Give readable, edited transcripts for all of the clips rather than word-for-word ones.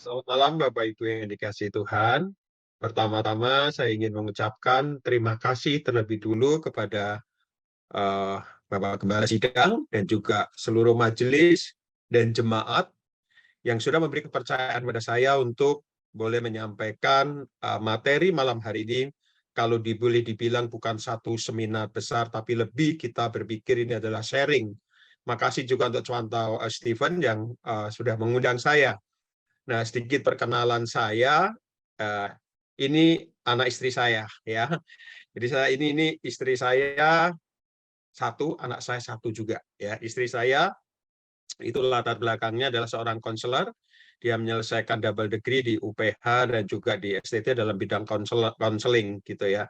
Selamat malam Bapak Ibu yang dikasihi Tuhan. Pertama-tama saya ingin mengucapkan terima kasih terlebih dulu kepada eh, Bapak Gembala Sidang dan juga seluruh majelis dan jemaat yang sudah memberi kepercayaan pada saya untuk boleh menyampaikan materi malam hari ini. Kalau boleh dibilang bukan satu seminar besar, tapi lebih kita berpikir ini adalah sharing. Makasih juga untuk Cuantau Stephen yang sudah mengundang saya. Nah, sedikit perkenalan saya. eh, ini anak istri saya, ya. Jadi ini istri saya satu, anak saya satu juga, ya. Istri saya itu latar belakangnya adalah seorang konselor. Dia menyelesaikan double degree di UPH dan juga di STT dalam bidang konseling, gitu ya.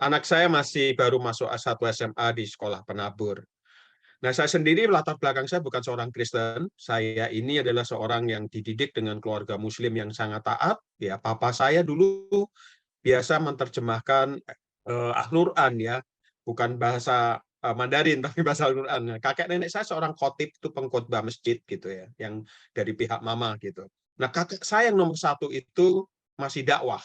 Anak saya masih baru masuk S1 SMA di sekolah penabur. Nah, saya sendiri latar belakang saya bukan seorang Kristen. Saya ini adalah seorang yang dididik dengan keluarga Muslim yang sangat taat. Ya, papa saya dulu biasa menerjemahkan Al-Quran, ya, bukan bahasa Mandarin tapi bahasa Al-Quran. Kakek nenek saya seorang khotib, itu pengkhotbah masjid gitu ya, yang dari pihak mama gitu. Nah, kakek saya yang nomor satu itu masih dakwah.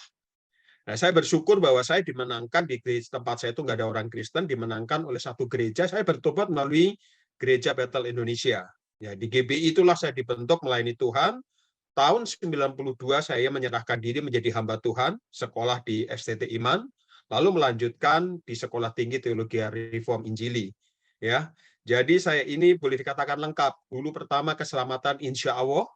Nah, saya bersyukur bahwa saya dimenangkan di gereja tempat saya itu nggak ada orang Kristen, dimenangkan oleh satu gereja. Saya bertobat melalui Gereja Bethel Indonesia. Ya, di GBI itulah saya dibentuk melayani Tuhan. Tahun 92 saya menyerahkan diri menjadi hamba Tuhan, sekolah di FTT Iman, lalu melanjutkan di Sekolah Tinggi Teologi Reform Injili. Ya, jadi saya ini boleh dikatakan lengkap. Dulu pertama keselamatan insya Allah,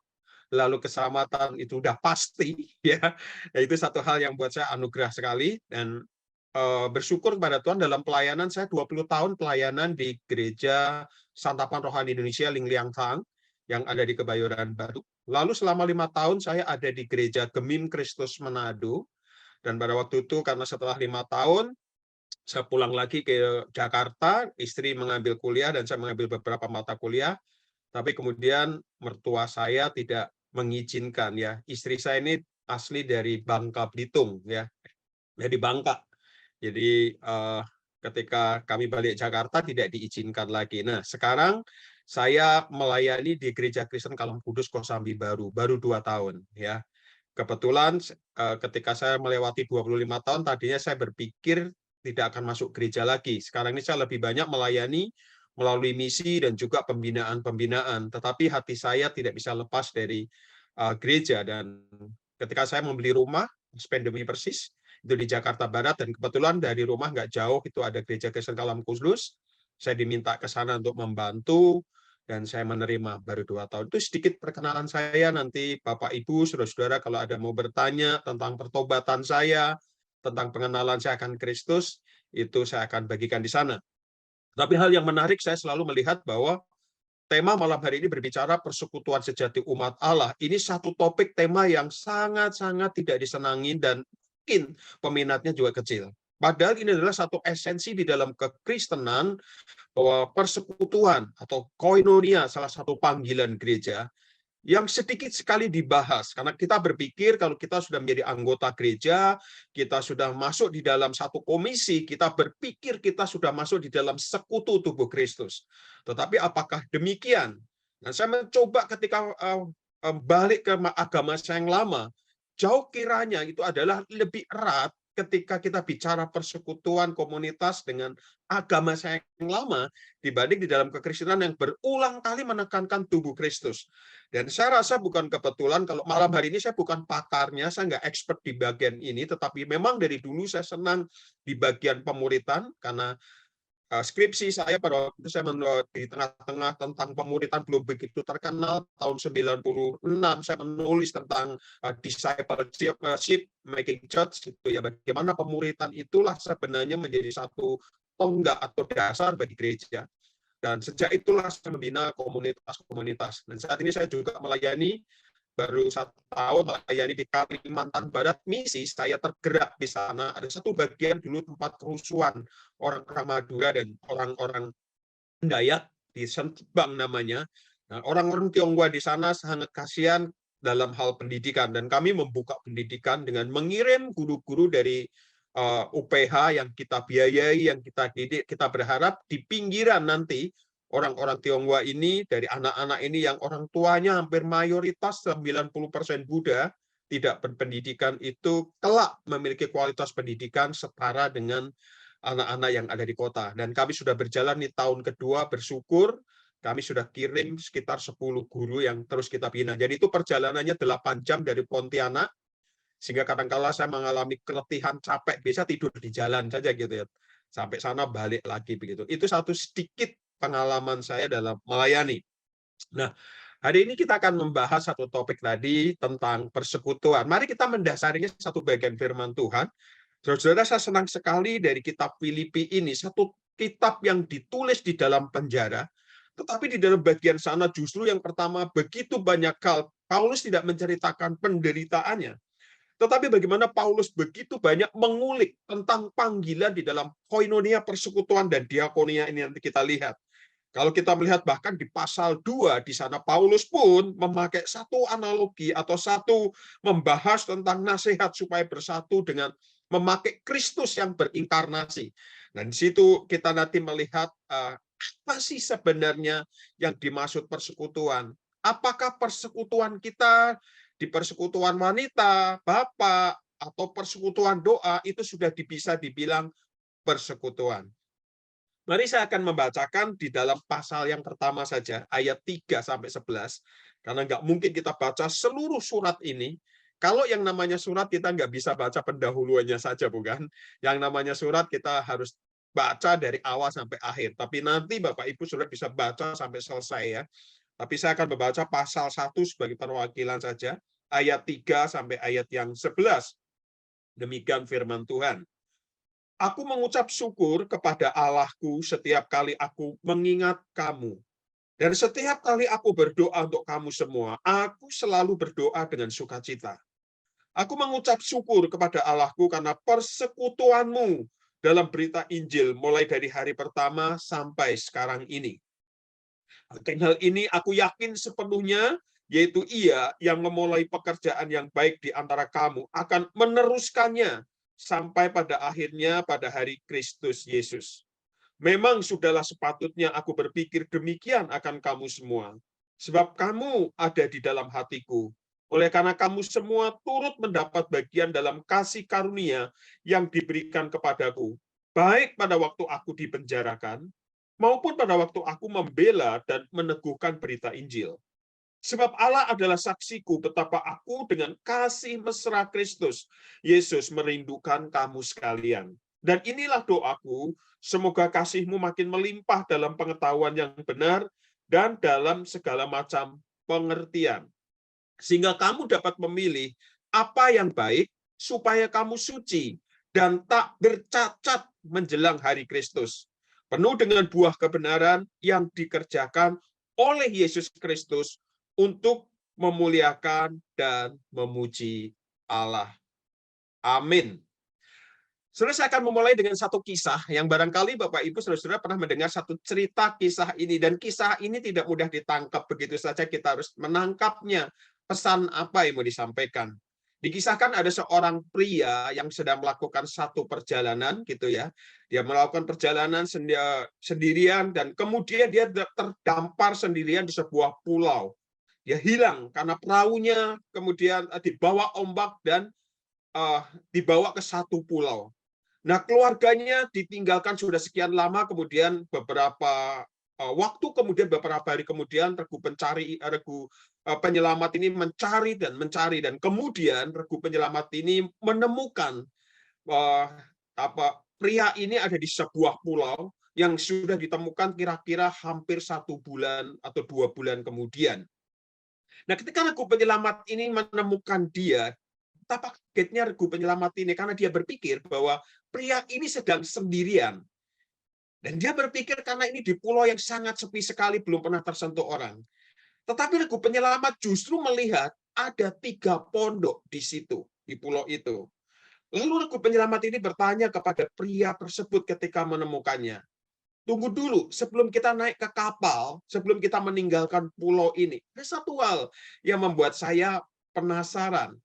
lalu keselamatan itu udah pasti, ya. Nah, itu satu hal yang buat saya anugerah sekali, dan bersyukur kepada Tuhan dalam pelayanan saya 20 tahun pelayanan di Gereja Santapan Rohani Indonesia Ling Liang Tang yang ada di Kebayoran Baru. Lalu selama 5 tahun saya ada di Gereja Gemim Kristus Manado, dan pada waktu itu karena setelah 5 tahun saya pulang lagi ke Jakarta, istri mengambil kuliah dan saya mengambil beberapa mata kuliah, tapi kemudian mertua saya tidak mengizinkan, ya. Istri saya ini asli dari Bangka Belitung, ya, dari Bangka. Jadi ketika kami balik Jakarta tidak diizinkan lagi. Nah, sekarang saya melayani di Gereja Kristen Kalam Kudus Kosambi baru 2 tahun, ya. Kebetulan ketika saya melewati 25 tahun, tadinya saya berpikir tidak akan masuk gereja lagi. Sekarang ini saya lebih banyak melayani melalui misi dan juga pembinaan-pembinaan. Tetapi hati saya tidak bisa lepas dari gereja. Dan ketika saya membeli rumah, pandemi persis, itu di Jakarta Barat, dan kebetulan dari rumah nggak jauh itu ada Gereja Kristen Kalam Kudus. Saya diminta ke sana untuk membantu, dan saya menerima baru 2 tahun. Itu sedikit perkenalan saya. Nanti Bapak Ibu, saudara-saudara, kalau ada mau bertanya tentang pertobatan saya, tentang pengenalan saya akan Kristus, itu saya akan bagikan di sana. Tapi hal yang menarik, saya selalu melihat bahwa tema malam hari ini berbicara persekutuan sejati umat Allah. Ini satu topik tema yang sangat-sangat tidak disenangi dan mungkin peminatnya juga kecil. Padahal ini adalah satu esensi di dalam kekristenan, bahwa persekutuan atau koinonia, salah satu panggilan gereja, yang sedikit sekali dibahas. Karena kita berpikir kalau kita sudah menjadi anggota gereja, kita sudah masuk di dalam satu komisi, kita berpikir kita sudah masuk di dalam sekutu tubuh Kristus. Tetapi apakah demikian? Nah, saya mencoba ketika balik ke agama saya yang lama, jauh kiranya itu adalah lebih erat ketika kita bicara persekutuan komunitas dengan agama saya yang lama dibanding di dalam kekristenan yang berulang kali menekankan tubuh Kristus. Dan saya rasa bukan kebetulan kalau malam hari ini saya bukan pakarnya, saya nggak expert di bagian ini, tetapi memang dari dulu saya senang di bagian pemuritan, karena skripsi saya pada waktu itu saya di tengah-tengah tentang pemuritan belum begitu terkenal. Tahun 96 saya menulis tentang discipleship, making church, gitu ya, bagaimana pemuritan itulah sebenarnya menjadi satu tonggak atau dasar bagi gereja. Dan sejak itulah saya membina komunitas-komunitas. Dan saat ini saya juga melayani, baru 1 tahun melayani di Kalimantan Barat. Misi saya tergerak di sana. Ada satu bagian dulu tempat kerusuhan orang-orang Madura dan orang-orang Dayak di Sentebang namanya. Nah, orang-orang Tionghoa di sana sangat kasihan dalam hal pendidikan, dan kami membuka pendidikan dengan mengirim guru-guru dari UPH yang kita biayai, yang kita didik. Kita berharap di pinggiran nanti orang-orang Tionghoa ini, dari anak-anak ini yang orang tuanya hampir mayoritas 90% Buddha, tidak berpendidikan itu kelak memiliki kualitas pendidikan setara dengan anak-anak yang ada di kota. Dan kami sudah berjalan di tahun kedua, bersyukur kami sudah kirim sekitar 10 guru yang terus kita bina. Jadi itu perjalanannya 8 jam dari Pontianak, sehingga kadang-kala saya mengalami keletihan, capek, bisa tidur di jalan saja gitu ya. Sampai sana balik lagi begitu. Itu satu sedikit pengalaman saya dalam melayani. Nah, hari ini kita akan membahas satu topik tadi tentang persekutuan. Mari kita mendasarinya satu bagian firman Tuhan. Saudara, saya senang sekali dari kitab Filipi ini, satu kitab yang ditulis di dalam penjara, tetapi di dalam bagian sana justru yang pertama, begitu banyak hal, Paulus tidak menceritakan penderitaannya, tetapi bagaimana Paulus begitu banyak mengulik tentang panggilan di dalam koinonia, persekutuan, dan diakonia ini nanti kita lihat. Kalau kita melihat bahkan di pasal 2, di sana Paulus pun memakai satu analogi atau satu membahas tentang nasihat supaya bersatu dengan memakai Kristus yang berinkarnasi. Dan di situ kita nanti melihat apa sih sebenarnya yang dimaksud persekutuan. Apakah persekutuan kita di persekutuan wanita, bapak, atau persekutuan doa, itu sudah bisa dibilang persekutuan. Mari saya akan membacakan di dalam pasal yang pertama saja, ayat 3-11, karena nggak mungkin kita baca seluruh surat ini. Kalau yang namanya surat, kita nggak bisa baca pendahuluannya saja, bukan? Yang namanya surat, kita harus baca dari awal sampai akhir. Tapi nanti Bapak Ibu sudah bisa baca sampai selesai ya. Tapi saya akan membaca pasal 1 sebagai perwakilan saja, ayat 3 sampai ayat yang 11. Demikian firman Tuhan. Aku mengucap syukur kepada Allahku setiap kali aku mengingat kamu. Dan setiap kali aku berdoa untuk kamu semua, aku selalu berdoa dengan sukacita. Aku mengucap syukur kepada Allahku karena persekutuanmu dalam berita Injil mulai dari hari pertama sampai sekarang ini. Akan hal ini aku yakin sepenuhnya, yaitu Ia yang memulai pekerjaan yang baik di antara kamu akan meneruskannya sampai pada akhirnya pada hari Kristus Yesus. Memang sudahlah sepatutnya aku berpikir demikian akan kamu semua, sebab kamu ada di dalam hatiku. Oleh karena kamu semua turut mendapat bagian dalam kasih karunia yang diberikan kepadaku, baik pada waktu aku dipenjarakan, maupun pada waktu aku membela dan meneguhkan berita Injil. Sebab Allah adalah saksiku betapa aku dengan kasih mesra Kristus Yesus merindukan kamu sekalian. Dan inilah doaku, semoga kasihmu makin melimpah dalam pengetahuan yang benar dan dalam segala macam pengertian. Sehingga kamu dapat memilih apa yang baik supaya kamu suci dan tak bercacat menjelang hari Kristus. Penuh dengan buah kebenaran yang dikerjakan oleh Yesus Kristus untuk memuliakan dan memuji Allah. Amin. Saudara, saya akan memulai dengan satu kisah yang barangkali Bapak Ibu saudara-saudara pernah mendengar satu cerita kisah ini, dan kisah ini tidak mudah ditangkap begitu saja, kita harus menangkapnya. Pesan apa yang mau disampaikan? Dikisahkan ada seorang pria yang sedang melakukan satu perjalanan gitu ya. Dia melakukan perjalanan sendirian dan kemudian dia terdampar sendirian di sebuah pulau. Dia hilang karena perahunya kemudian dibawa ombak dan dibawa ke satu pulau. Nah, keluarganya ditinggalkan sudah sekian lama, kemudian beberapa waktu kemudian, beberapa hari kemudian, regu penyelamat ini mencari, dan kemudian regu penyelamat ini menemukan pria ini ada di sebuah pulau yang sudah ditemukan kira-kira hampir 1 bulan atau 2 bulan kemudian. Nah, ketika regu penyelamat ini menemukan dia, betapa kagetnya regu penyelamat ini, karena dia berpikir bahwa pria ini sedang sendirian. Dan dia berpikir karena ini di pulau yang sangat sepi sekali, belum pernah tersentuh orang. Tetapi regu penyelamat justru melihat ada 3 pondok di situ, di pulau itu. Lalu regu penyelamat ini bertanya kepada pria tersebut ketika menemukannya, tunggu dulu, sebelum kita naik ke kapal, sebelum kita meninggalkan pulau ini, ada satu hal yang membuat saya penasaran.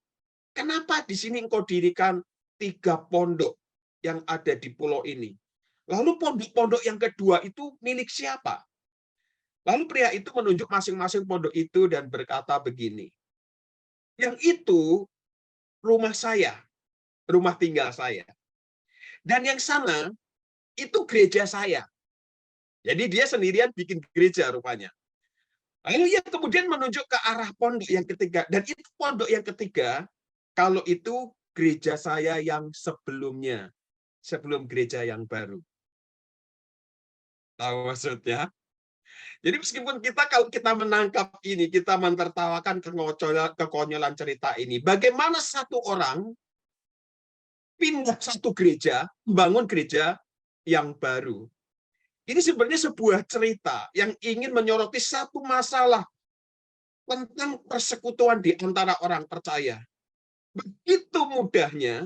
Kenapa di sini engkau dirikan 3 pondok yang ada di pulau ini? Lalu pondok-pondok yang kedua itu milik siapa? Lalu pria itu menunjuk masing-masing pondok itu dan berkata begini, yang itu rumah saya, rumah tinggal saya. Dan yang sana itu gereja saya. Jadi dia sendirian bikin gereja rupanya. Lalu ia kemudian menunjuk ke arah pondok yang ketiga. Dan itu pondok yang ketiga, kalau itu gereja saya yang sebelumnya. Sebelum gereja yang baru. Tahu maksudnya? Jadi meskipun kalau kita menangkap ini, kita mentertawakan kekonyolan cerita ini. Bagaimana satu orang pindah satu gereja, membangun gereja yang baru. Ini sebenarnya sebuah cerita yang ingin menyoroti satu masalah tentang persekutuan di antara orang percaya. Begitu mudahnya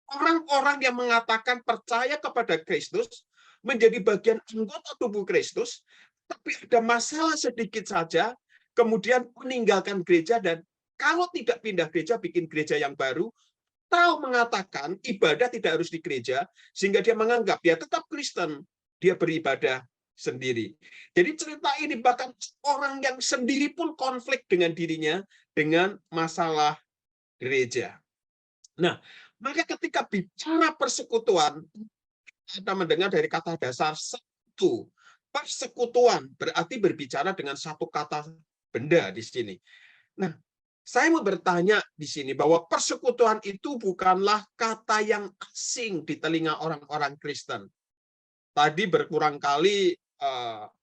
orang-orang yang mengatakan percaya kepada Kristus menjadi bagian anggota tubuh Kristus, tapi ada masalah sedikit saja, kemudian meninggalkan gereja dan kalau tidak pindah gereja, bikin gereja yang baru, tahu mengatakan ibadah tidak harus di gereja, sehingga dia menganggap dia tetap Kristen, dia beribadah sendiri. Jadi cerita ini bahkan orang yang sendiri pun konflik dengan dirinya dengan masalah gereja. Nah, maka ketika bicara persekutuan, kita mendengar dari kata dasar satu. Persekutuan berarti berbicara dengan satu kata benda di sini. Nah, saya mau bertanya di sini bahwa persekutuan itu bukanlah kata yang asing di telinga orang-orang Kristen. Tadi berulang kali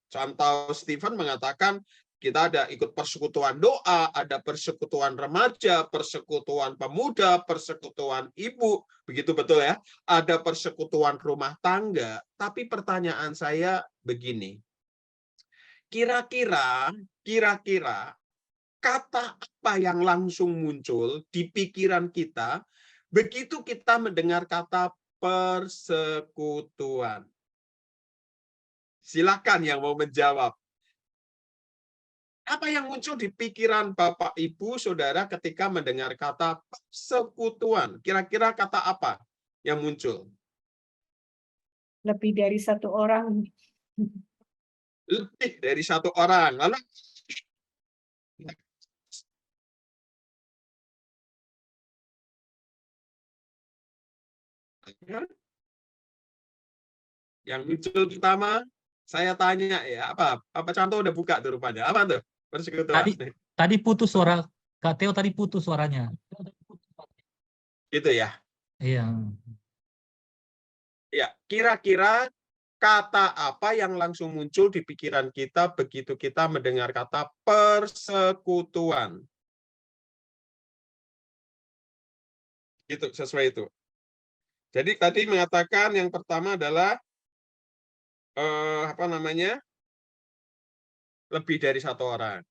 contoh Stephen mengatakan kita ada ikut persekutuan doa, ada persekutuan remaja, persekutuan pemuda, persekutuan ibu, begitu betul ya? Ada persekutuan rumah tangga. Tapi pertanyaan saya begini, kira-kira kata apa yang langsung muncul di pikiran kita begitu kita mendengar kata persekutuan? Silakan yang mau menjawab. Apa yang muncul di pikiran Bapak, Ibu, Saudara ketika mendengar kata persekutuan? Kira-kira kata apa yang muncul? Lebih dari satu orang. Lebih dari satu orang. Lalu yang muncul pertama, saya tanya ya, apa contoh udah buka tuh rupanya. Apa tuh? Persekutuan. Tadi putus suara Kak Theo, tadi putus suaranya. Gitu ya. Iya. Ya, kira-kira kata apa yang langsung muncul di pikiran kita begitu kita mendengar kata persekutuan? Itu sesuai itu. Jadi tadi mengatakan yang pertama adalah apa namanya? Lebih dari satu orang.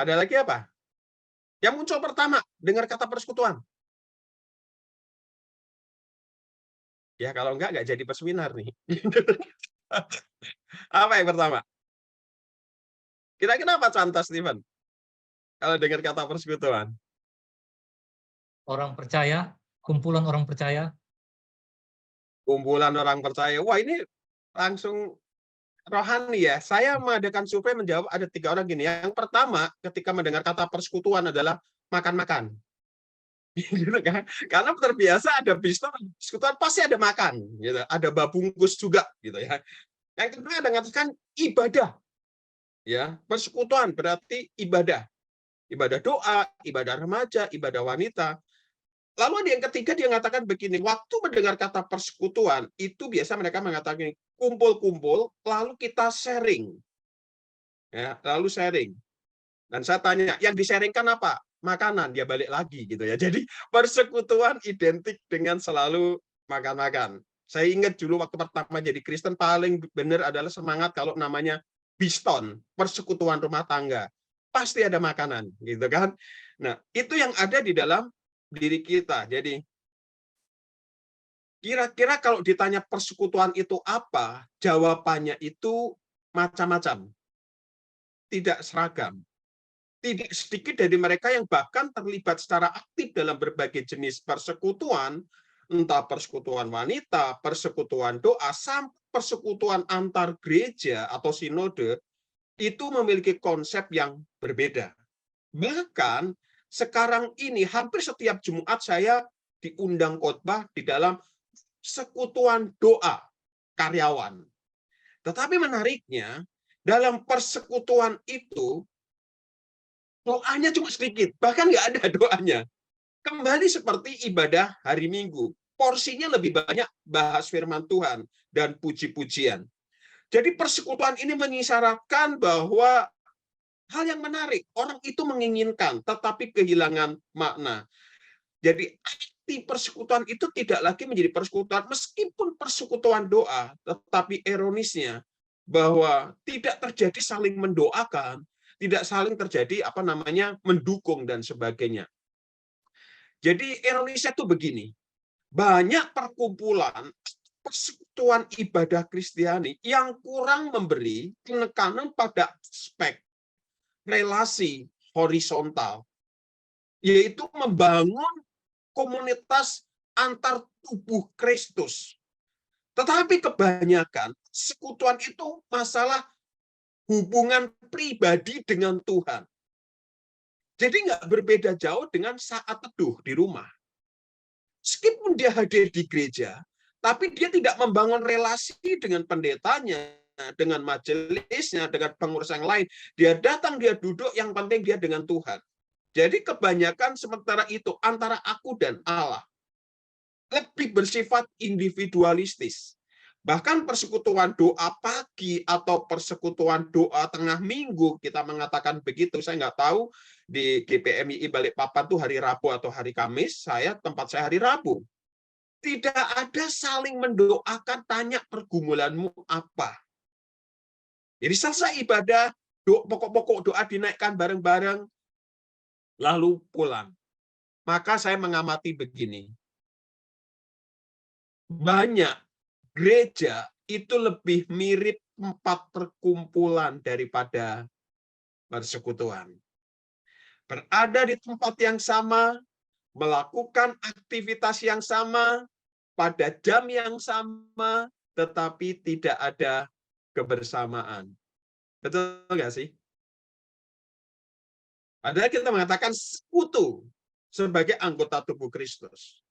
Ada lagi apa? Yang muncul pertama dengar kata persekutuan. Ya kalau enggak jadi peseminar nih. Apa yang pertama? Kira-kira apa contoh, Steven? Kalau dengar kata persekutuan. Orang percaya, kumpulan orang percaya. Kumpulan orang percaya. Wah, ini langsung rohani ya. Saya mengadakan survei menjawab ada 3 orang gini. Yang pertama, ketika mendengar kata persekutuan adalah makan-makan. Gitu kan? Karena terbiasa ada persekutuan pasti ada makan, gitu. Ada babungkus juga, gitu ya. Yang kedua ada mengatakan ibadah. Ya, persekutuan berarti ibadah. Ibadah doa, ibadah remaja, ibadah wanita. Lalu ada yang ketiga dia mengatakan begini, waktu mendengar kata persekutuan, itu biasa mereka mengatakan kumpul-kumpul, lalu kita sharing. Ya, lalu sharing. Dan saya tanya, yang di-sharingkan apa? Makanan, dia balik lagi gitu ya. Jadi persekutuan identik dengan selalu makan-makan. Saya ingat dulu waktu pertama jadi Kristen paling benar adalah semangat kalau namanya biston, persekutuan rumah tangga. Pasti ada makanan, gitu kan? Nah, itu yang ada di dalam diri kita. Jadi kira-kira kalau ditanya persekutuan itu apa, jawabannya itu macam-macam. Tidak seragam. Tidak sedikit dari mereka yang bahkan terlibat secara aktif dalam berbagai jenis persekutuan, entah persekutuan wanita, persekutuan doa, sampai persekutuan antar gereja atau sinode, itu memiliki konsep yang berbeda. Bahkan sekarang ini hampir setiap Jumat saya diundang khotbah di dalam persekutuan doa karyawan. Tetapi menariknya, dalam persekutuan itu, doanya cuma sedikit, bahkan nggak ada doanya. Kembali seperti ibadah hari Minggu, porsinya lebih banyak bahas firman Tuhan dan puji-pujian. Jadi persekutuan ini mengisyaratkan bahwa hal yang menarik, orang itu menginginkan, tetapi kehilangan makna. Jadi arti persekutuan itu tidak lagi menjadi persekutuan, meskipun persekutuan doa, tetapi ironisnya bahwa tidak terjadi saling mendoakan, tidak saling terjadi mendukung dan sebagainya. Jadi ironisnya itu begini, banyak perkumpulan persekutuan ibadah Kristiani yang kurang memberi penekanan pada aspek relasi horizontal, yaitu membangun komunitas antar tubuh Kristus. Tetapi kebanyakan persekutuan itu masalah hubungan pribadi dengan Tuhan. Jadi nggak berbeda jauh dengan saat teduh di rumah. Meskipun dia hadir di gereja, tapi dia tidak membangun relasi dengan pendetanya, dengan majelisnya, dengan pengurus yang lain. Dia datang, dia duduk, yang penting dia dengan Tuhan. Jadi kebanyakan sementara itu antara aku dan Allah lebih bersifat individualistis. Bahkan persekutuan doa pagi atau persekutuan doa tengah minggu, kita mengatakan begitu. Saya nggak tahu di GPMI Balikpapan itu hari Rabu atau hari Kamis, tempat saya hari Rabu. Tidak ada saling mendoakan, tanya pergumulanmu apa. Jadi selesai ibadah, pokok-pokok doa dinaikkan bareng-bareng, lalu pulang. Maka saya mengamati begini, banyak gereja itu lebih mirip tempat perkumpulan daripada persekutuan. Berada di tempat yang sama, melakukan aktivitas yang sama, pada jam yang sama, tetapi tidak ada kebersamaan. Betul nggak sih? Padahal kita mengatakan sekutu sebagai anggota tubuh Kristus.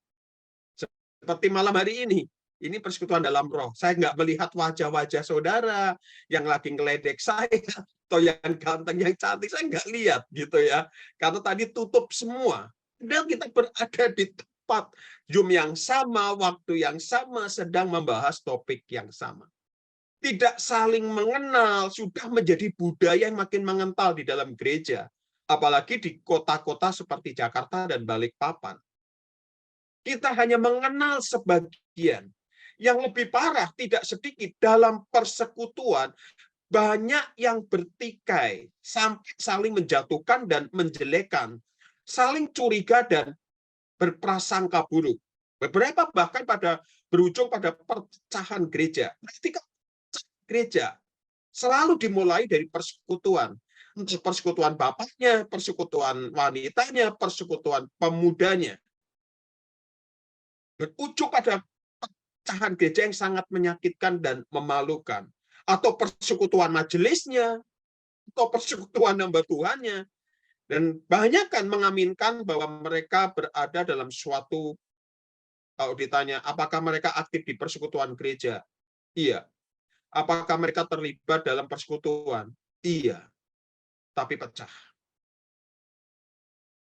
Seperti malam hari ini persekutuan dalam roh. Saya nggak melihat wajah-wajah saudara yang lagi ngeledek saya, atau yang ganteng, yang cantik, saya nggak lihat gitu ya. Karena tadi tutup semua. Dan kita berada di tempat Zoom yang sama, waktu yang sama, sedang membahas topik yang sama. Tidak saling mengenal, sudah menjadi budaya yang makin mengental di dalam gereja. Apalagi di kota-kota seperti Jakarta dan Balikpapan. Kita hanya mengenal sebagian. Yang lebih parah, tidak sedikit dalam persekutuan, banyak yang bertikai, sampai saling menjatuhkan dan menjelekan, saling curiga dan berprasangka buruk. Beberapa bahkan berujung pada perpecahan gereja. Ketika gereja selalu dimulai dari persekutuan. Persekutuan bapaknya, persekutuan wanitanya, persekutuan pemudanya. Berujung pada pecahan gereja yang sangat menyakitkan dan memalukan. Atau persekutuan majelisnya, atau persekutuan hamba Tuhannya. Dan banyak kan mengaminkan bahwa mereka berada dalam suatu, kalau ditanya, apakah mereka aktif di persekutuan gereja? Iya. Apakah mereka terlibat dalam persekutuan? Iya. Tapi pecah.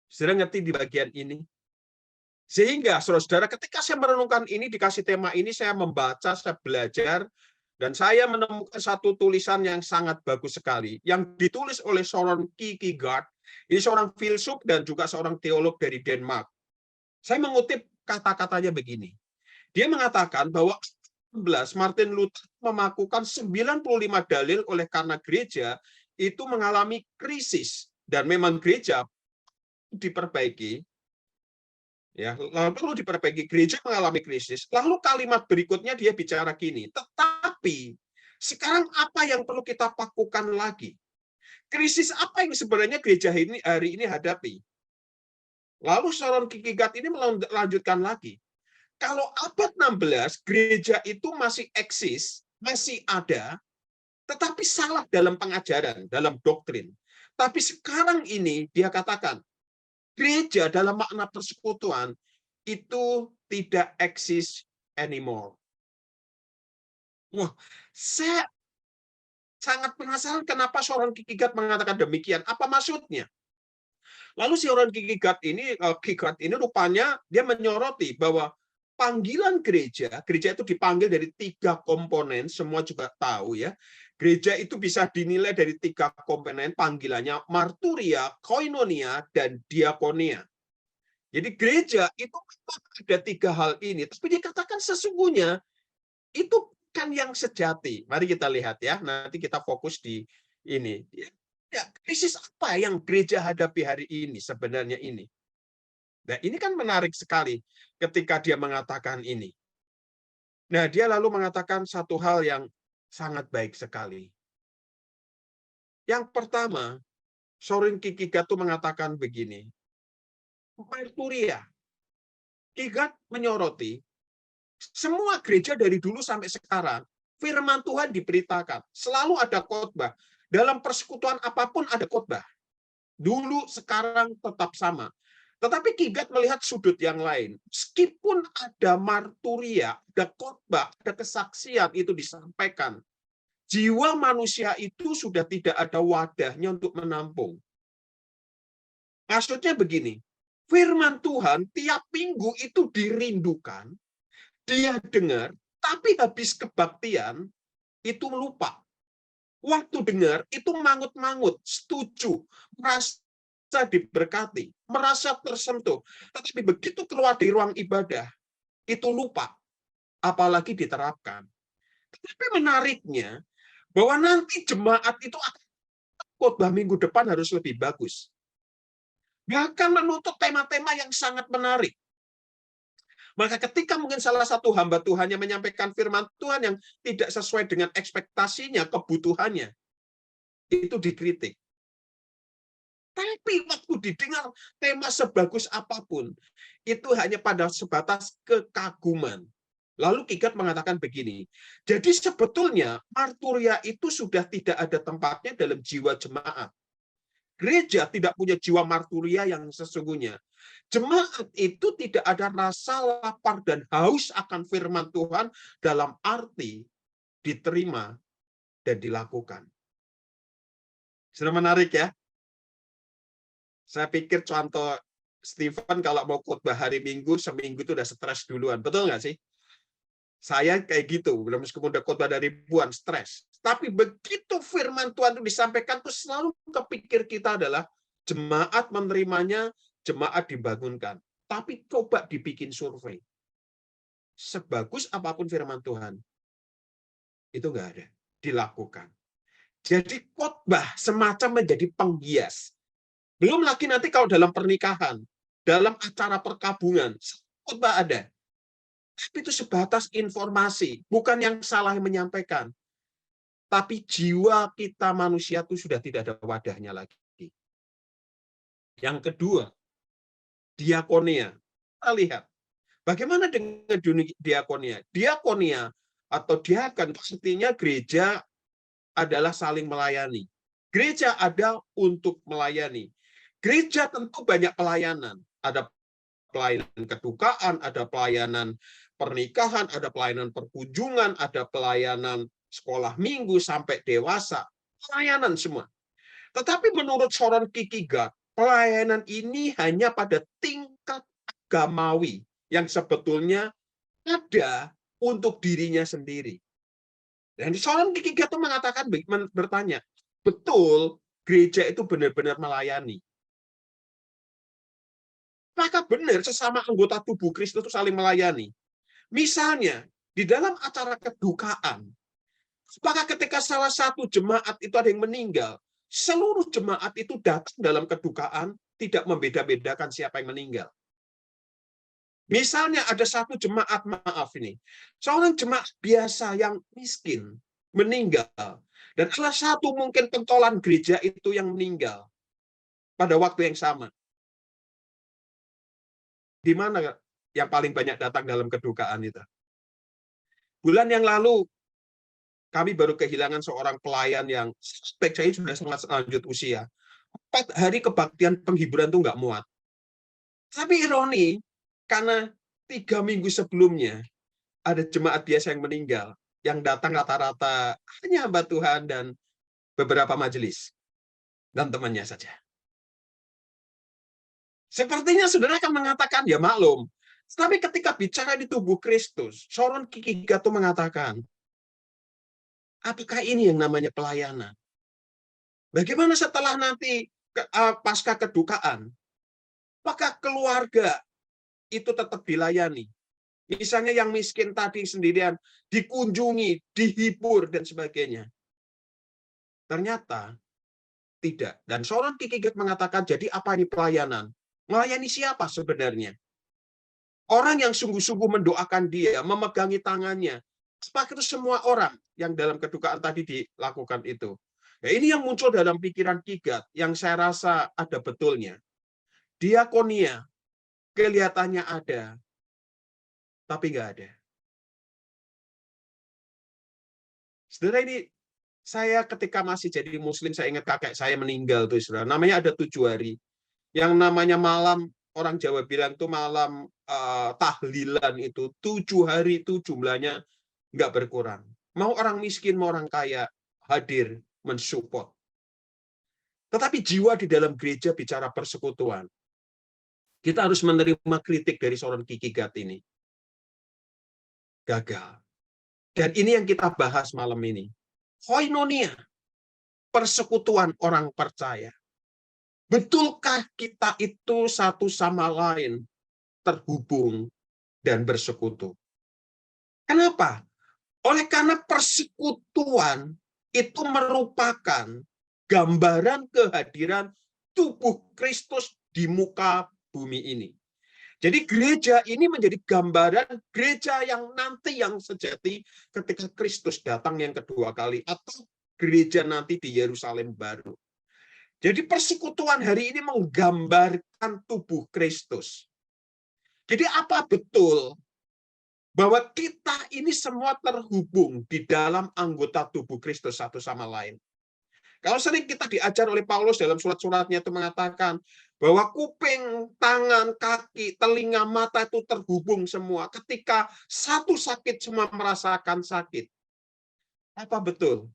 Saudara ngerti di bagian ini? Sehingga, saudara-saudara, ketika saya merenungkan ini, dikasih tema ini, saya membaca, saya belajar, dan saya menemukan satu tulisan yang sangat bagus sekali, yang ditulis oleh seorang Kierkegaard. Ini seorang filsuf dan juga seorang teolog dari Denmark. Saya mengutip kata-katanya begini. Dia mengatakan bahwa Martin Luther memakukan 95 dalil oleh karena gereja itu mengalami krisis, dan memang gereja diperbaiki, ya, lalu perlu diperbaiki, gereja mengalami krisis. Lalu kalimat berikutnya dia bicara gini, tetapi sekarang apa yang perlu kita lakukan lagi? Krisis apa yang sebenarnya gereja ini hari ini hadapi? Lalu seorang Kierkegaard ini melanjutkan lagi. Kalau abad 16 gereja itu masih eksis, masih ada, tetapi salah dalam pengajaran, dalam doktrin. Tapi sekarang ini dia katakan, gereja dalam makna persekutuan itu tidak eksis anymore. Wah, saya sangat penasaran kenapa seorang Kierkegaard mengatakan demikian. Apa maksudnya? Lalu si orang Kierkegaard ini rupanya dia menyoroti bahwa panggilan gereja itu dipanggil dari 3 komponen, semua juga tahu ya. Gereja itu bisa dinilai dari 3 komponen panggilannya, marturia, koinonia, dan diakonia. Jadi gereja itu ada 3 hal ini, tapi dikatakan sesungguhnya itu kan yang sejati. Mari kita lihat ya, nanti kita fokus di ini. Ya, krisis apa yang gereja hadapi hari ini sebenarnya ini? Nah, ini kan menarik sekali ketika dia mengatakan ini. Nah, dia lalu mengatakan satu hal yang sangat baik sekali. Yang pertama, Soren Kierkegaard itu mengatakan begini, marturia. Kierkegaard menyoroti, semua gereja dari dulu sampai sekarang, firman Tuhan diberitakan. Selalu ada khotbah. Dalam persekutuan apapun ada khotbah. Dulu, sekarang tetap sama. Tetapi Kierkegaard melihat sudut yang lain. Meskipun ada marturia, ada khotbah, ada kesaksian itu disampaikan, jiwa manusia itu sudah tidak ada wadahnya untuk menampung. Maksudnya begini, firman Tuhan tiap minggu itu dirindukan, dia dengar, tapi habis kebaktian itu lupa. Waktu dengar itu mangut-mangut, setuju, merasa diberkati, merasa tersentuh. Tetapi begitu keluar dari ruang ibadah, itu lupa, apalagi diterapkan. Tetapi menariknya, bahwa nanti jemaat itu akan khotbah minggu depan harus lebih bagus. Bahkan menuntut tema-tema yang sangat menarik. Maka ketika mungkin salah satu hamba Tuhan yang menyampaikan firman Tuhan yang tidak sesuai dengan ekspektasinya, kebutuhannya, itu dikritik. Tapi waktu didengar tema sebagus apapun, itu hanya pada sebatas kekaguman. Lalu Kierkegaard mengatakan begini, jadi sebetulnya marturia itu sudah tidak ada tempatnya dalam jiwa jemaat. Gereja tidak punya jiwa marturia yang sesungguhnya. Jemaat itu tidak ada rasa lapar dan haus akan firman Tuhan dalam arti diterima dan dilakukan. Sudah menarik ya? Saya pikir contoh Stephen kalau mau khotbah hari Minggu, seminggu itu udah stres duluan. Betul nggak sih? Saya kayak gitu, belum udah khotbah dari ribuan, stres. Tapi begitu firman Tuhan itu disampaikan, tuh selalu kepikir kita adalah jemaat menerimanya, jemaat dibangunkan. Tapi coba dibikin survei. Sebagus apapun firman Tuhan, itu nggak ada. Dilakukan. Jadi khotbah semacam menjadi penghias. Belum lagi nanti kalau dalam pernikahan, dalam acara perkabungan, khotbah ada. Tapi itu sebatas informasi, bukan yang salah yang menyampaikan. Tapi jiwa kita manusia itu sudah tidak ada wadahnya lagi. Yang kedua, diakonia. Kita lihat, bagaimana dengan diakonia? Diakonia atau diakon, artinya gereja adalah saling melayani. Gereja ada untuk melayani. Gereja tentu banyak pelayanan. Ada pelayanan kedukaan, ada pelayanan pernikahan, ada pelayanan perkunjungan, ada pelayanan sekolah minggu sampai dewasa. Pelayanan semua. Tetapi menurut Soren Kierkegaard, pelayanan ini hanya pada tingkat agamawi yang sebetulnya ada untuk dirinya sendiri. Dan Soren Kierkegaard itu mengatakan, bertanya, betul gereja itu benar-benar melayani. Maka benar sesama anggota tubuh Kristus itu saling melayani. Misalnya, di dalam acara kedukaan, maka ketika salah satu jemaat itu ada yang meninggal, seluruh jemaat itu datang dalam kedukaan, tidak membeda-bedakan siapa yang meninggal. Misalnya ada satu jemaat, maaf ini, seorang jemaat biasa yang miskin, meninggal, dan salah satu mungkin pentolan gereja itu yang meninggal pada waktu yang sama. Di mana yang paling banyak datang dalam kedukaan itu? Bulan yang lalu, Kami baru kehilangan seorang pelayan yang suspek saya sudah sangat lanjut usia. 4 hari kebaktian penghiburan itu nggak muat. Tapi ironi, karena 3 minggu sebelumnya ada jemaat biasa yang meninggal, yang datang rata-rata hanya hamba Tuhan dan beberapa majelis dan temannya saja. Sepertinya saudara akan mengatakan, ya maklum. Tapi ketika bicara di tubuh Kristus, Soron Kierkegaard mengatakan, apakah ini yang namanya pelayanan? Bagaimana setelah nanti pasca kedukaan? Apakah keluarga itu tetap dilayani? Misalnya yang miskin tadi sendirian, dikunjungi, dihibur, dan sebagainya. Ternyata tidak. Dan Soron Kierkegaard mengatakan, jadi apa ini pelayanan? Melayani siapa sebenarnya? Orang yang sungguh-sungguh mendoakan dia, memegangi tangannya. Sepakat itu semua orang yang dalam kedukaan tadi dilakukan itu. Nah, ini yang muncul dalam pikiran Kierkegaard, yang saya rasa ada betulnya. Diakonia, kelihatannya ada, tapi nggak ada. Saudara, ini saya ketika masih jadi muslim, saya ingat kakek saya meninggal tuh, saudara. Namanya ada 7 hari. Yang namanya malam, orang Jawa bilang tuh malam tahlilan itu 7 hari itu jumlahnya nggak berkurang. Mau orang miskin, mau orang kaya hadir mensupport. Tetapi jiwa di dalam gereja bicara persekutuan. Kita harus menerima kritik dari Soron Kierkegaard ini. Gagal. Dan ini yang kita bahas malam ini. Koinonia, persekutuan orang percaya. Betulkah kita itu satu sama lain terhubung dan bersekutu? Kenapa? Oleh karena persekutuan itu merupakan gambaran kehadiran tubuh Kristus di muka bumi ini. Jadi gereja ini menjadi gambaran gereja yang nanti yang sejati ketika Kristus datang yang kedua kali, atau gereja nanti di Yerusalem baru. Jadi persekutuan hari ini menggambarkan tubuh Kristus. Jadi apa betul bahwa kita ini semua terhubung di dalam anggota tubuh Kristus satu sama lain? Kalau sering kita diajar oleh Paulus dalam surat-suratnya itu mengatakan bahwa kuping, tangan, kaki, telinga, mata itu terhubung semua. Ketika satu sakit semua merasakan sakit. Apa betul?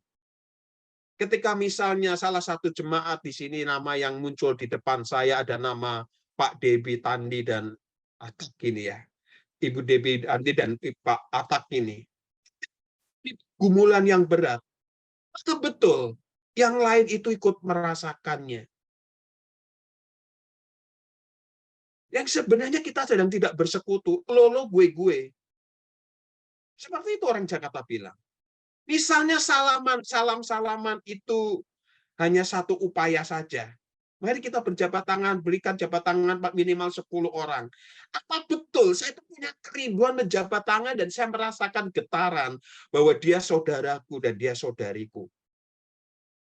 Ketika misalnya salah satu jemaat di sini, nama yang muncul di depan saya ada nama Pak Debi Tandi dan Atak ini ya. Ibu Debi Tandi dan Pak Atak ini. Gumulan yang berat. Maka betul, yang lain itu ikut merasakannya. Yang sebenarnya kita sedang tidak bersekutu, lo gue. Seperti itu orang Jakarta bilang. Misalnya salam-salaman itu hanya satu upaya saja. Mari kita berjabat tangan, berikan jabat tangan minimal 10 orang. Apa betul saya itu punya kerinduan menjabat tangan dan saya merasakan getaran bahwa dia saudaraku dan dia saudariku.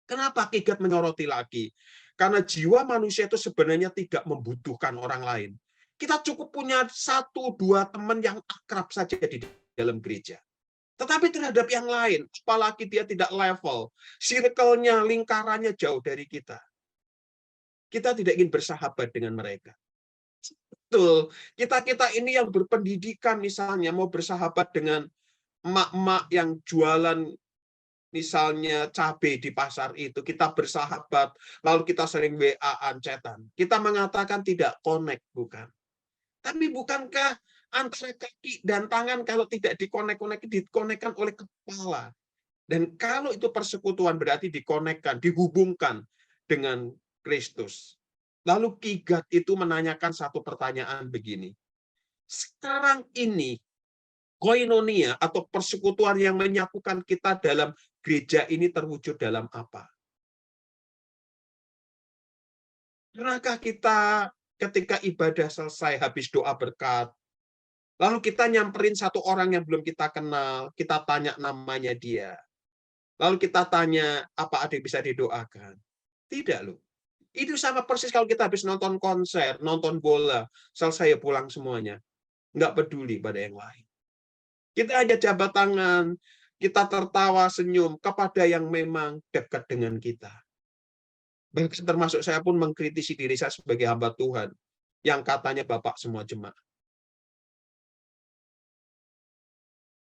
Kenapa Kierkegaard menyoroti lagi? Karena jiwa manusia itu sebenarnya tidak membutuhkan orang lain. Kita cukup punya 1-2 teman yang akrab saja di dalam gereja. Tetapi terhadap yang lain, apalagi dia tidak level, circle-nya, lingkarannya jauh dari kita. Kita tidak ingin bersahabat dengan mereka. Betul, kita ini yang berpendidikan misalnya, mau bersahabat dengan emak-emak yang jualan misalnya cabai di pasar itu, kita bersahabat, lalu kita sering WA-an, chatan. Kita mengatakan tidak connect, bukan. Tapi bukankah antara kaki dan tangan kalau tidak dikonekkan oleh kepala. Dan kalau itu persekutuan berarti dikonekkan, dihubungkan dengan Kristus. Lalu Kierkegaard itu menanyakan satu pertanyaan begini. Sekarang ini koinonia atau persekutuan yang menyatukan kita dalam gereja ini terwujud dalam apa? Pernahkah kita ketika ibadah selesai habis doa berkat, lalu kita nyamperin satu orang yang belum kita kenal, kita tanya namanya dia. Lalu kita tanya, apa ada yang bisa didoakan? Tidak loh. Itu sama persis kalau kita habis nonton konser, nonton bola, selesai pulang semuanya. Nggak peduli pada yang lain. Kita hanya jabat tangan, Kita tertawa senyum kepada yang memang dekat dengan kita. Termasuk saya pun mengkritisi diri saya sebagai hamba Tuhan, yang katanya Bapak semua jemaat.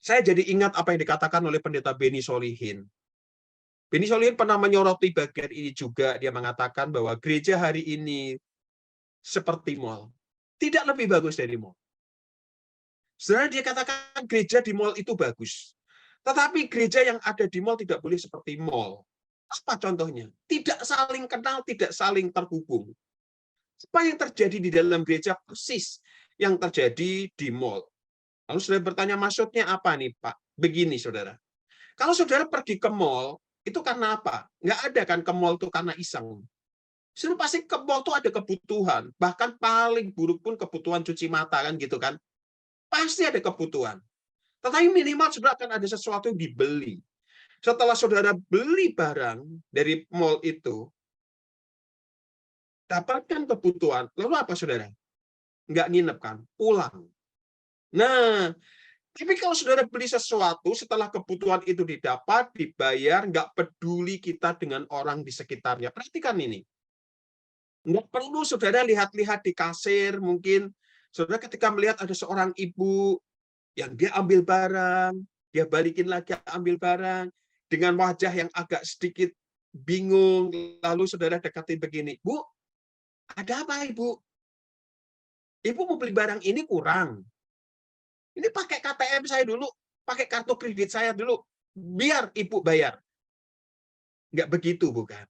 Saya jadi ingat apa yang dikatakan oleh pendeta Beni Solihin. Beni Solihin pernah menyoroti bagian ini juga. Dia mengatakan bahwa gereja hari ini seperti mall. Tidak lebih bagus dari mall. Sebenarnya dia katakan gereja di mall itu bagus. Tetapi gereja yang ada di mall tidak boleh seperti mall. Apa contohnya? Tidak saling kenal, tidak saling terhubung. Apa yang terjadi di dalam gereja persis yang terjadi di mall. Lalu saudara bertanya, maksudnya apa nih Pak? Begini saudara. Kalau saudara pergi ke mall, itu karena apa? Nggak ada kan ke mall itu karena iseng. Sudah pasti ke mall itu ada kebutuhan. Bahkan paling buruk pun kebutuhan cuci mata kan gitu kan. Pasti ada kebutuhan. Tetapi minimal saudara akan ada sesuatu yang dibeli. Setelah saudara beli barang dari mall itu, dapatkan kebutuhan. Lalu apa saudara? Nggak nginep kan? Pulang. Nah, tapi kalau saudara beli sesuatu, setelah kebutuhan itu didapat, dibayar, nggak peduli kita dengan orang di sekitarnya. Perhatikan ini. Nggak perlu saudara lihat-lihat di kasir, mungkin saudara ketika melihat ada seorang ibu yang dia ambil barang, dia balikin lagi ambil barang, dengan wajah yang agak sedikit bingung, lalu saudara dekatin begini, Bu, ada apa Ibu? Ibu mau beli barang ini kurang. Ini pakai KTM saya dulu, pakai kartu kredit saya dulu, biar Ibu bayar. Nggak begitu, bukan?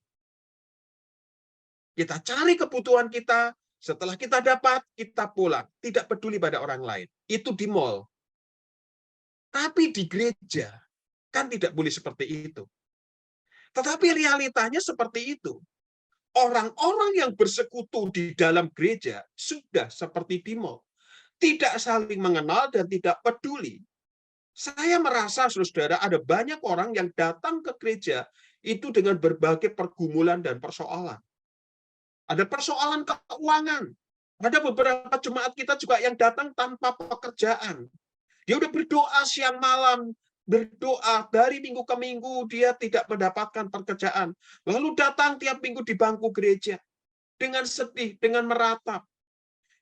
Kita cari kebutuhan kita, setelah kita dapat, kita pulang. Tidak peduli pada orang lain. Itu di mall. Tapi di gereja, kan tidak boleh seperti itu. Tetapi realitanya seperti itu. Orang-orang yang bersekutu di dalam gereja sudah seperti di mall. Tidak saling mengenal dan tidak peduli. Saya merasa, saudara, ada banyak orang yang datang ke gereja itu dengan berbagai pergumulan dan persoalan. Ada persoalan keuangan. Ada beberapa jemaat kita juga yang datang tanpa pekerjaan. Dia udah berdoa siang malam, berdoa dari minggu ke minggu, dia tidak mendapatkan pekerjaan. Lalu datang tiap minggu di bangku gereja. Dengan sedih, dengan meratap.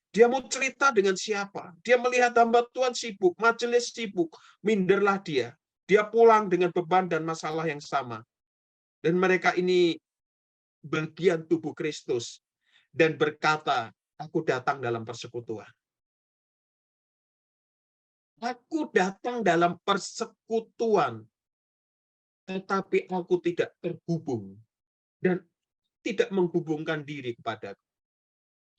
Dia mau cerita dengan siapa? Dia melihat hamba Tuhan sibuk, majelis sibuk, minderlah dia. Dia pulang dengan beban dan masalah yang sama. Dan mereka ini bagian tubuh Kristus. Dan berkata, aku datang dalam persekutuan. Aku datang dalam persekutuan. Tetapi aku tidak terhubung. Dan tidak menghubungkan diri kepada.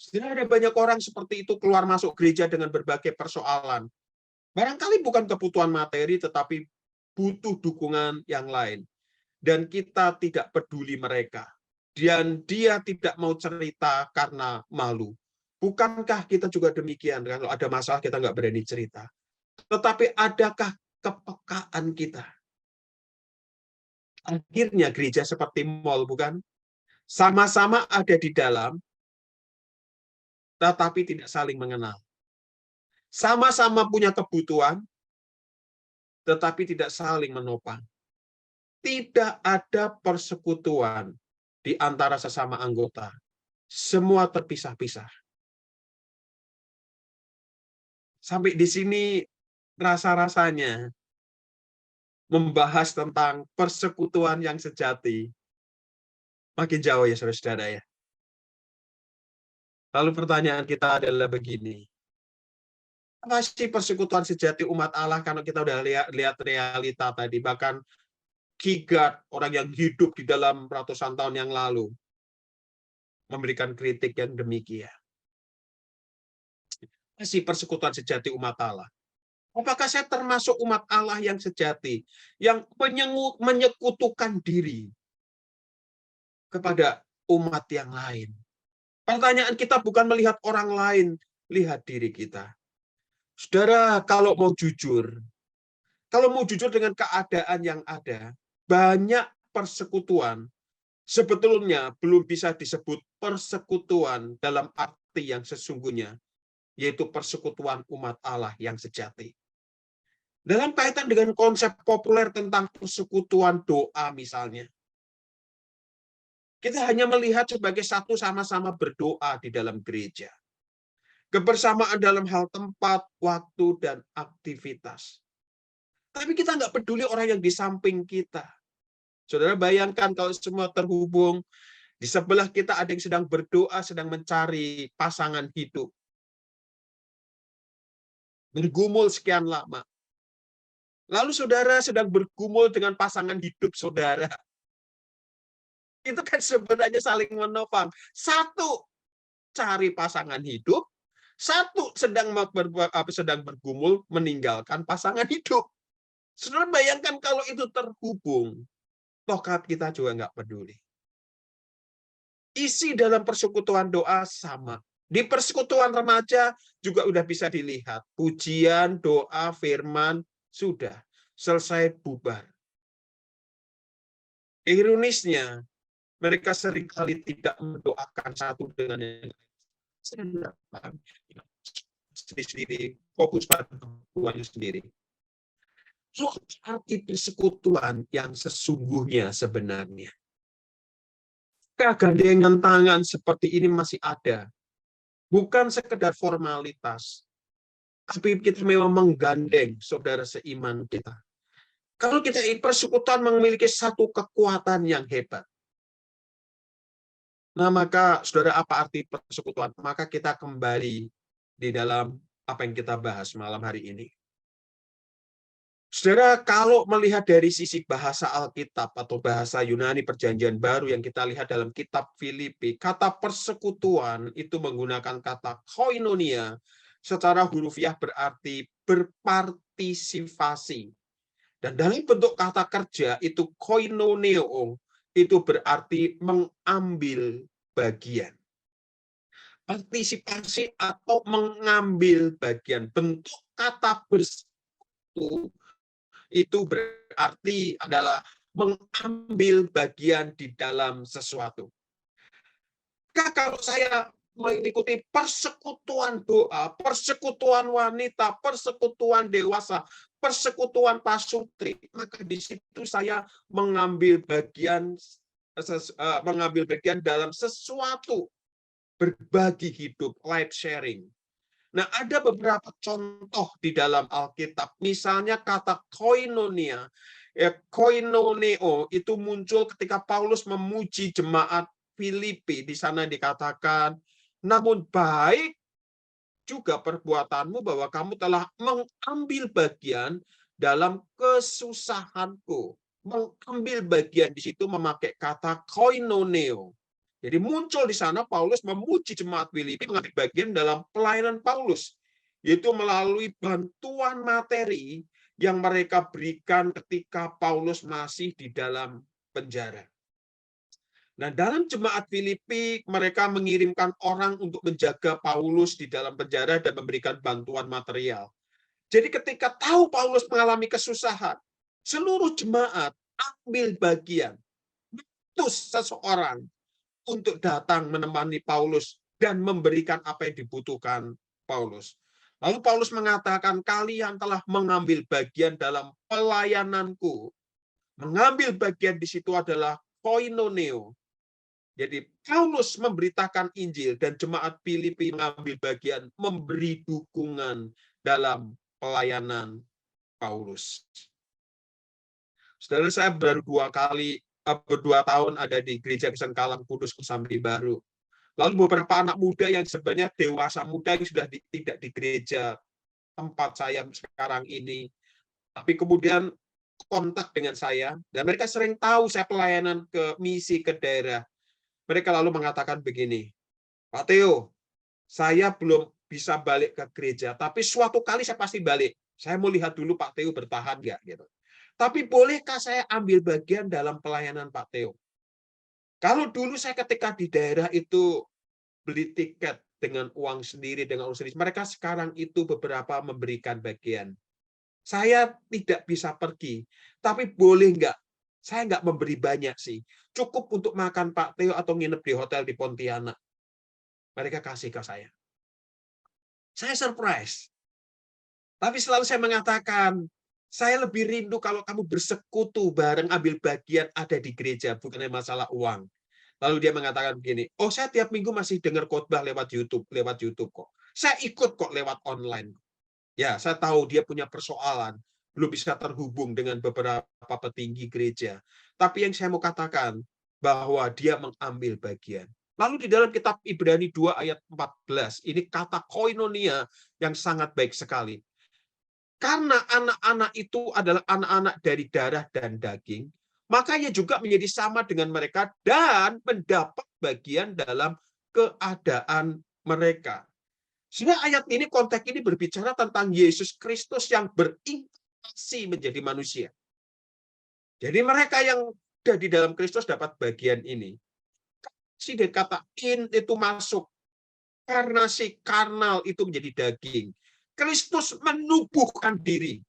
Sebenarnya ada banyak orang seperti itu keluar masuk gereja dengan berbagai persoalan. Barangkali bukan kebutuhan materi, tetapi butuh dukungan yang lain. Dan kita tidak peduli mereka. Dan dia tidak mau cerita karena malu. Bukankah kita juga demikian? Kalau ada masalah kita nggak berani cerita. Tetapi adakah kepekaan kita? Akhirnya gereja seperti mall, bukan? Sama-sama ada di dalam, tetapi tidak saling mengenal. Sama-sama punya kebutuhan, tetapi tidak saling menopang. Tidak ada persekutuan di antara sesama anggota. Semua terpisah-pisah. Sampai di sini rasa-rasanya membahas tentang persekutuan yang sejati. Makin jauh ya saudara-saudara ya. Lalu pertanyaan kita adalah begini. Apa sih persekutuan sejati umat Allah kalau kita udah lihat realita tadi, bahkan Kierkegaard, orang yang hidup di dalam ratusan tahun yang lalu, memberikan kritik yang demikian. Apa sih persekutuan sejati umat Allah? Apakah saya termasuk umat Allah yang sejati, yang menyekutukan diri kepada umat yang lain? Pertanyaan kita bukan melihat orang lain, lihat diri kita. Saudara, kalau mau jujur dengan keadaan yang ada, banyak persekutuan sebetulnya belum bisa disebut persekutuan dalam arti yang sesungguhnya, yaitu persekutuan umat Allah yang sejati. Dalam kaitan dengan konsep populer tentang persekutuan doa misalnya, kita hanya melihat sebagai satu sama-sama berdoa di dalam gereja. Kebersamaan dalam hal tempat, waktu, dan aktivitas. Tapi kita nggak peduli orang yang di samping kita. Saudara bayangkan kalau semua terhubung, di sebelah kita ada yang sedang berdoa, sedang mencari pasangan hidup. Bergumul sekian lama. Lalu saudara sedang bergumul dengan pasangan hidup saudara. Itu kan sebenarnya saling menopang. Satu, cari pasangan hidup. Satu, sedang bergumul meninggalkan pasangan hidup. Saudara bayangkan kalau itu terhubung. Tokat kita juga nggak peduli. Isi dalam persekutuan doa sama. Di persekutuan remaja juga udah bisa dilihat. Pujian, doa, firman, sudah. Selesai bubar. Ironisnya, mereka seringkali tidak mendoakan satu dengan yang lain. Sendiri, fokus pada Tuhan sendiri. So, arti persekutuan yang sesungguhnya sebenarnya. Kegandengan tangan seperti ini masih ada. Bukan sekedar formalitas. Tapi kita memang menggandeng saudara seiman kita. Kalau kita persekutuan memiliki satu kekuatan yang hebat. Nah, maka saudara, apa arti persekutuan? Maka kita kembali di dalam apa yang kita bahas malam hari ini. Saudara, kalau melihat dari sisi bahasa Alkitab atau bahasa Yunani Perjanjian Baru yang kita lihat dalam kitab Filipi, kata persekutuan itu menggunakan kata koinonia, secara hurufiah berarti berpartisipasi. Dan dalam bentuk kata kerja itu koinoneo, itu berarti mengambil bagian. Partisipasi atau mengambil bagian. Bentuk kata bersekutu itu berarti adalah mengambil bagian di dalam sesuatu. Kalau saya mengikuti persekutuan doa, persekutuan wanita, persekutuan dewasa, persekutuan pasutri, maka di situ saya mengambil bagian dalam sesuatu, berbagi hidup, life sharing. Nah, ada beberapa contoh di dalam Alkitab. Misalnya kata koinonia, koinoneo itu muncul ketika Paulus memuji jemaat Filipi. Di sana dikatakan, namun baik juga perbuatanmu bahwa kamu telah mengambil bagian dalam kesusahanku. Mengambil bagian di situ memakai kata koinoneo. Jadi muncul di sana Paulus memuji jemaat Filipi mengambil bagian dalam pelayanan Paulus, yaitu melalui bantuan materi yang mereka berikan ketika Paulus masih di dalam penjara. Nah, dalam jemaat Filipi, mereka mengirimkan orang untuk menjaga Paulus di dalam penjara dan memberikan bantuan material. Jadi ketika tahu Paulus mengalami kesusahan, seluruh jemaat ambil bagian. Utus seseorang untuk datang menemani Paulus dan memberikan apa yang dibutuhkan Paulus. Lalu Paulus mengatakan, kalian telah mengambil bagian dalam pelayananku. Mengambil bagian di situ adalah koinoneo. Jadi Paulus memberitakan Injil dan jemaat Filipi mengambil bagian memberi dukungan dalam pelayanan Paulus. Saudara, saya baru 2 tahun ada di Gereja Kristen Kalang Kudus Kosambi Baru. Lalu beberapa anak muda yang sebenarnya dewasa muda yang sudah tidak di gereja tempat saya sekarang ini, tapi kemudian kontak dengan saya, dan mereka sering tahu saya pelayanan ke misi ke daerah. Mereka lalu mengatakan begini, Pak Theo, saya belum bisa balik ke gereja, tapi suatu kali saya pasti balik. Saya mau lihat dulu Pak Theo bertahan nggak gitu. Tapi bolehkah saya ambil bagian dalam pelayanan Pak Theo? Kalau dulu saya ketika di daerah itu beli tiket dengan uang sendiri, mereka sekarang itu beberapa memberikan bagian. Saya tidak bisa pergi, tapi boleh nggak? Saya nggak memberi banyak sih. Cukup untuk makan Pak Theo atau nginep di hotel di Pontianak. Mereka kasih ke saya. Saya surprise. Tapi selalu saya mengatakan, Saya lebih rindu kalau kamu bersekutu bareng, ambil bagian ada di gereja, bukannya masalah uang. Lalu dia mengatakan begini, oh saya tiap minggu masih dengar khotbah lewat YouTube kok. Saya ikut kok lewat online. Ya, saya tahu dia punya persoalan, belum bisa terhubung dengan beberapa petinggi gereja. Tapi yang saya mau katakan, bahwa dia mengambil bagian. Lalu di dalam kitab Ibrani 2 ayat 14, ini kata koinonia yang sangat baik sekali. Karena anak-anak itu adalah anak-anak dari darah dan daging, maka ia juga menjadi sama dengan mereka dan mendapat bagian dalam keadaan mereka. Sehingga ayat ini, konteks ini berbicara tentang Yesus Kristus yang berinkarnasi menjadi manusia. Jadi mereka yang ada di dalam Kristus dapat bagian ini. Si dari kata in itu masuk, karena si karnal itu menjadi daging. Kristus menubuhkan diri,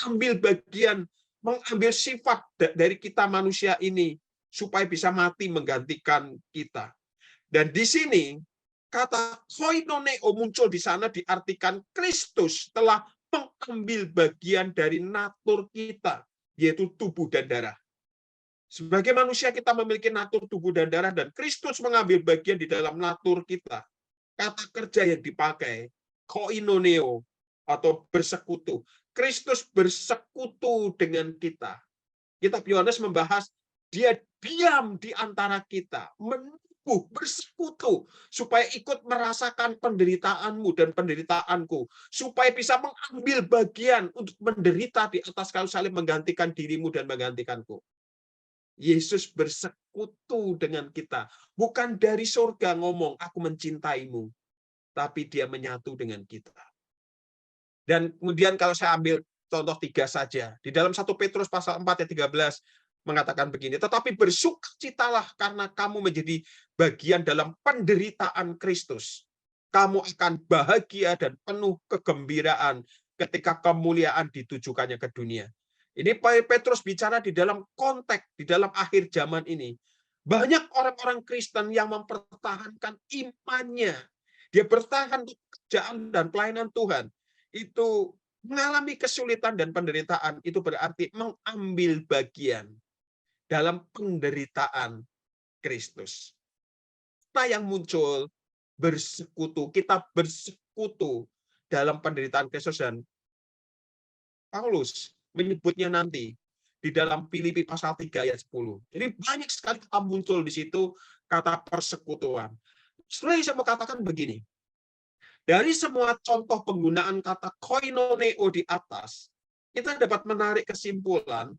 ambil bagian, mengambil sifat dari kita manusia ini, supaya bisa mati menggantikan kita. Dan di sini, kata koinoneo muncul di sana diartikan Kristus telah mengambil bagian dari natur kita, yaitu tubuh dan darah. Sebagai manusia kita memiliki natur tubuh dan darah, dan Kristus mengambil bagian di dalam natur kita. Kata kerja yang dipakai, koinoneo, atau bersekutu. Kristus bersekutu dengan kita. Kitab Yohanes membahas dia diam di antara kita, bersekutu, supaya ikut merasakan penderitaanmu dan penderitaanku, supaya bisa mengambil bagian untuk menderita di atas kayu salib, menggantikan dirimu dan menggantikanku. Yesus bersekutu dengan kita, bukan dari surga ngomong aku mencintaimu, tapi dia menyatu dengan kita. Dan kemudian kalau saya ambil contoh 3 saja, di dalam 1 Petrus pasal 4 ayat 13 mengatakan begini, tetapi bersukacitalah karena kamu menjadi bagian dalam penderitaan Kristus. Kamu akan bahagia dan penuh kegembiraan ketika kemuliaan ditujukannya ke dunia. Ini Petrus bicara di dalam konteks, di dalam akhir zaman ini. Banyak orang-orang Kristen yang mempertahankan imannya. Dia bertahan untuk pekerjaan dan pelayanan Tuhan. Itu mengalami kesulitan dan penderitaan, itu berarti mengambil bagian dalam penderitaan Kristus. Kita yang muncul bersekutu, kita bersekutu dalam penderitaan Kristus, dan Paulus menyebutnya nanti di dalam Filipi pasal 3 ayat 10. Jadi banyak sekali kata muncul di situ kata persekutuan. Sebenarnya saya mau katakan begini, dari semua contoh penggunaan kata koinoneo di atas, kita dapat menarik kesimpulan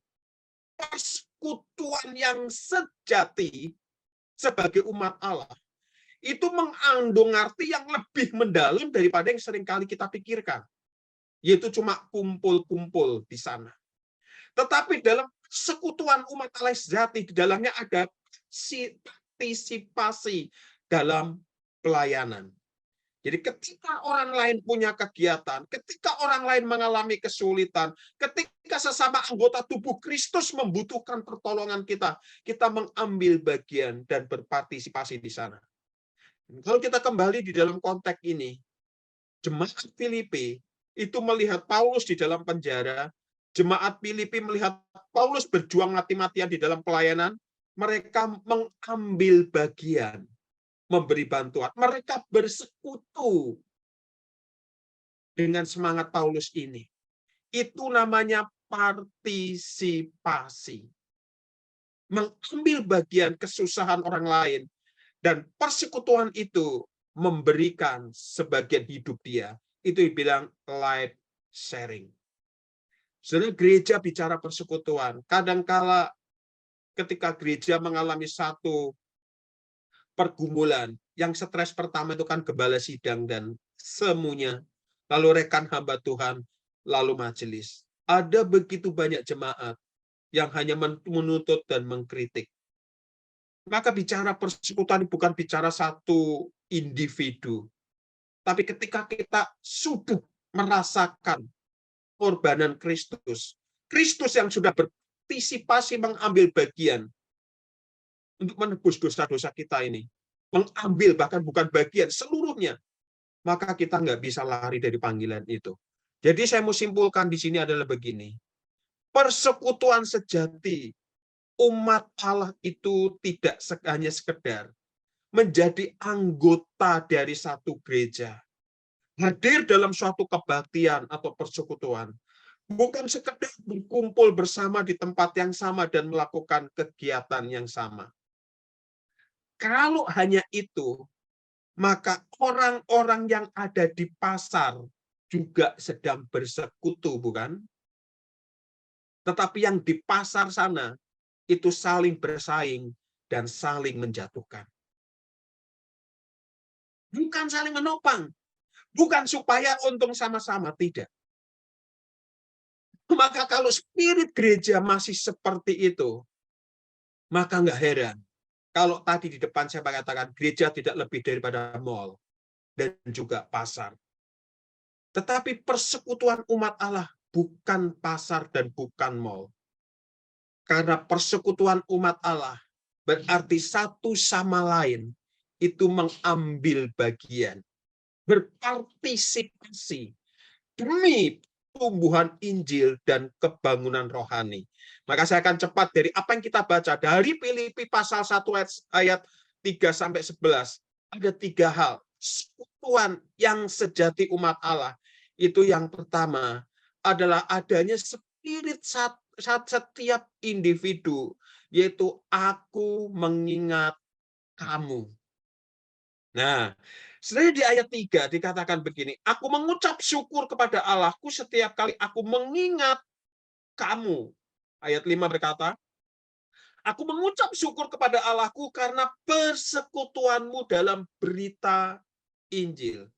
persekutuan yang sejati sebagai umat Allah itu mengandung arti yang lebih mendalam daripada yang sering kali kita pikirkan, yaitu cuma kumpul-kumpul di sana. Tetapi dalam persekutuan umat Allah sejati, di dalamnya ada partisipasi dalam pelayanan. Jadi ketika orang lain punya kegiatan, ketika orang lain mengalami kesulitan, ketika sesama anggota tubuh Kristus membutuhkan pertolongan kita, kita mengambil bagian dan berpartisipasi di sana. Kalau kita kembali di dalam konteks ini, jemaat Filipi itu melihat Paulus di dalam penjara, jemaat Filipi melihat Paulus berjuang mati-matian di dalam pelayanan, mereka mengambil bagian, memberi bantuan. Mereka bersekutu dengan semangat Paulus ini. Itu namanya partisipasi. Mengambil bagian kesusahan orang lain, dan persekutuan itu memberikan sebagian hidup dia. Itu dibilang life sharing. Sebenarnya gereja bicara persekutuan. Kadangkala ketika gereja mengalami satu pergumulan, yang stres pertama itu kan gembala sidang dan semuanya, lalu rekan hamba Tuhan, lalu majelis. Ada begitu banyak jemaat yang hanya menuntut dan mengkritik. Maka bicara persekutuan bukan bicara satu individu, tapi ketika kita sudah merasakan korbanan Kristus, Kristus yang sudah berpartisipasi mengambil bagian untuk menebus dosa-dosa kita ini, mengambil bahkan bukan bagian, seluruhnya, maka kita nggak bisa lari dari panggilan itu. Jadi saya mau simpulkan di sini adalah begini, persekutuan sejati umat Allah itu tidak hanya sekedar menjadi anggota dari satu gereja, hadir dalam suatu kebaktian atau persekutuan, bukan sekedar berkumpul bersama di tempat yang sama dan melakukan kegiatan yang sama. Kalau hanya itu, maka orang-orang yang ada di pasar juga sedang bersekutu, bukan? Tetapi yang di pasar sana itu saling bersaing dan saling menjatuhkan. Bukan saling menopang, bukan supaya untung sama-sama, tidak. Maka kalau spirit gereja masih seperti itu, maka nggak heran. Kalau tadi di depan saya mengatakan gereja tidak lebih daripada mall dan juga pasar. Tetapi persekutuan umat Allah bukan pasar dan bukan mall. Karena persekutuan umat Allah berarti satu sama lain itu mengambil bagian, berpartisipasi demi tumbuhan Injil dan kebangunan rohani. Maka saya akan cepat dari apa yang kita baca dari Filipi pasal 1 ayat 3-11. Ada 3 hal. Persekutuan yang sejati umat Allah. Itu yang pertama adalah adanya spirit setiap individu, yaitu aku mengingat kamu. Nah, sebenarnya di ayat 3 dikatakan begini, aku mengucap syukur kepada Allahku setiap kali aku mengingat kamu. Ayat 5 berkata, aku mengucap syukur kepada Allahku karena persekutuanmu dalam berita Injil.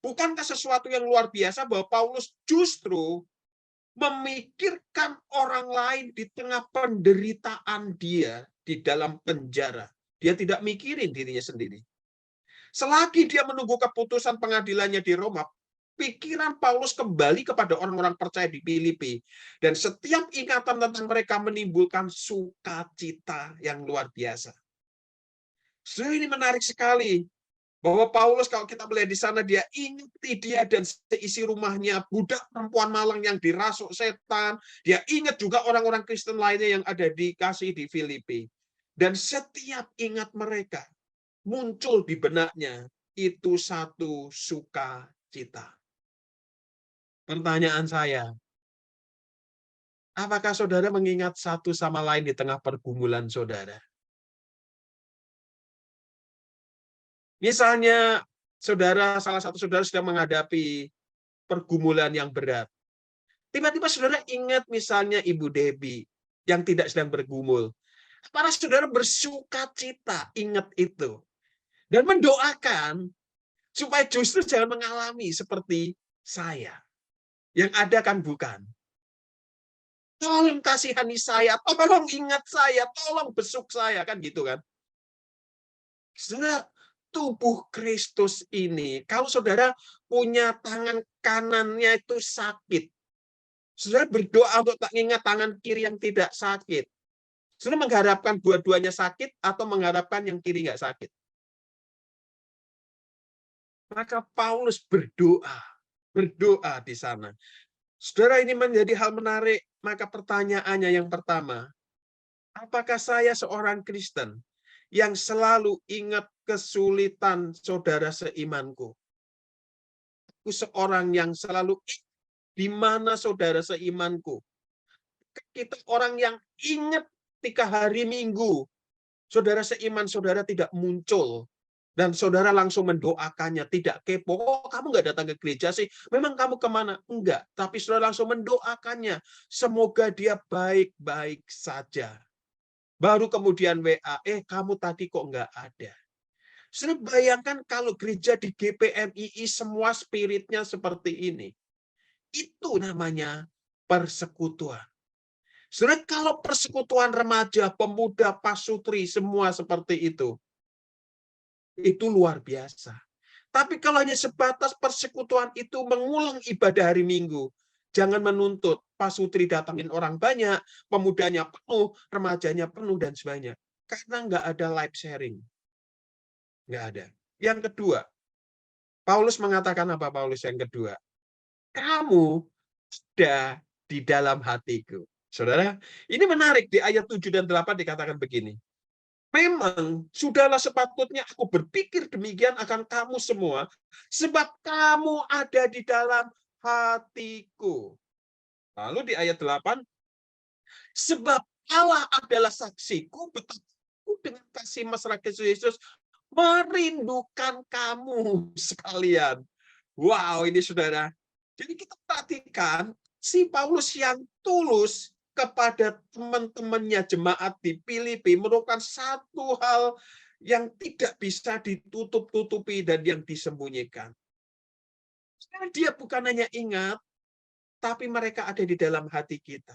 Bukankah sesuatu yang luar biasa bahwa Paulus justru memikirkan orang lain di tengah penderitaan dia di dalam penjara. Dia tidak mikirin dirinya sendiri. Selagi dia menunggu keputusan pengadilannya di Roma, pikiran Paulus kembali kepada orang-orang percaya di Filipi. Dan setiap ingatan tentang mereka menimbulkan sukacita yang luar biasa. Ini menarik sekali. Bahwa Paulus kalau kita melihat di sana, dia ingati dia dan seisi rumahnya, budak perempuan malang yang dirasuk setan. Dia ingat juga orang-orang Kristen lainnya yang ada dikasih di Filipi. Dan setiap ingat mereka, muncul di benaknya itu satu sukacita. Pertanyaan saya, apakah saudara mengingat satu sama lain di tengah pergumulan saudara? Misalnya, salah satu saudara sedang menghadapi pergumulan yang berat. Tiba-tiba saudara ingat misalnya Ibu Debbie yang tidak sedang bergumul. Para saudara bersukacita ingat itu. Dan mendoakan supaya justru jangan mengalami seperti saya. Yang ada kan bukan. Tolong kasihani saya, tolong ingat saya, tolong besuk saya, kan gitu kan. Saudara, tubuh Kristus ini, kalau saudara punya tangan kanannya itu sakit, saudara berdoa untuk ingat tangan kiri yang tidak sakit. Saudara mengharapkan dua-duanya sakit atau mengharapkan yang kiri nggak sakit? Maka Paulus berdoa di sana. Saudara, ini menjadi hal menarik. Maka pertanyaannya yang pertama, apakah saya seorang Kristen yang selalu ingat kesulitan saudara seimanku? Aku seorang yang selalu di mana saudara seimanku. Kita orang yang ingat ketika hari Minggu, saudara seiman saudara tidak muncul. Dan saudara langsung mendoakannya, tidak kepo. Oh, kamu nggak datang ke gereja sih? Memang kamu kemana? Enggak. Tapi saudara langsung mendoakannya. Semoga dia baik-baik saja. Baru kemudian WA, kamu tadi kok nggak ada? Saudara bayangkan kalau gereja di GPMII semua spiritnya seperti ini. Itu namanya persekutuan. Saudara, kalau persekutuan remaja, pemuda, pasutri, semua seperti itu luar biasa. Tapi kalau hanya sebatas persekutuan itu mengulang ibadah hari Minggu, jangan menuntut pasutri datangin orang banyak, pemudanya penuh, remajanya penuh, dan sebagainya. Karena nggak ada live sharing. Nggak ada. Yang kedua, Paulus mengatakan apa Paulus yang kedua? Kamu ada di dalam hatiku. Saudara, ini menarik di ayat 7 dan 8 dikatakan begini. Memang sudahlah sepatutnya aku berpikir demikian akan kamu semua, sebab kamu ada di dalam hatiku. Lalu di ayat 8, sebab Allah adalah saksiku betapa aku dengan kasih mesra Kristus Yesus merindukan kamu sekalian. Wow, ini saudara. Jadi kita perhatikan si Paulus yang tulus kepada teman-temannya jemaat di Filipi merupakan satu hal yang tidak bisa ditutup-tutupi dan yang disembunyikan. Dia bukan hanya ingat, tapi mereka ada di dalam hati kita.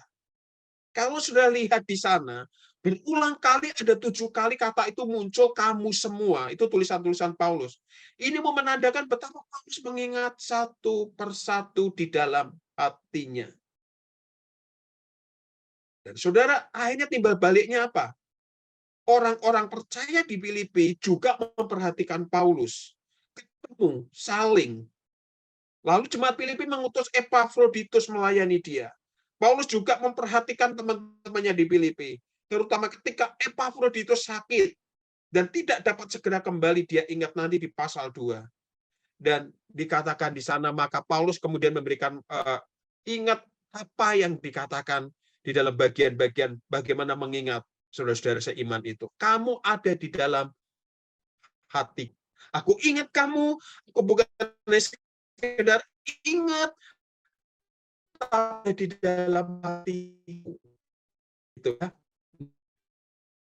Kalau sudah lihat di sana, berulang kali ada 7 kali kata itu muncul kamu semua. Itu tulisan-tulisan Paulus. Ini mau menandakan betapa Paulus mengingat satu persatu di dalam hatinya. Dan saudara, akhirnya timbal baliknya apa? Orang-orang percaya di Filipi juga memperhatikan Paulus. Ketemu, saling. Lalu jemaat Filipi mengutus Epafroditus melayani dia. Paulus juga memperhatikan teman-temannya di Filipi, terutama ketika Epafroditus sakit dan tidak dapat segera kembali, dia ingat nanti di pasal 2. Dan dikatakan di sana, maka Paulus kemudian memberikan ingat apa yang dikatakan di dalam bagian-bagian bagaimana mengingat saudara-saudara seiman itu. Kamu ada di dalam hati. Aku ingat kamu, aku bukan sekedar ingat, ada di dalam hatiku. Itu ya.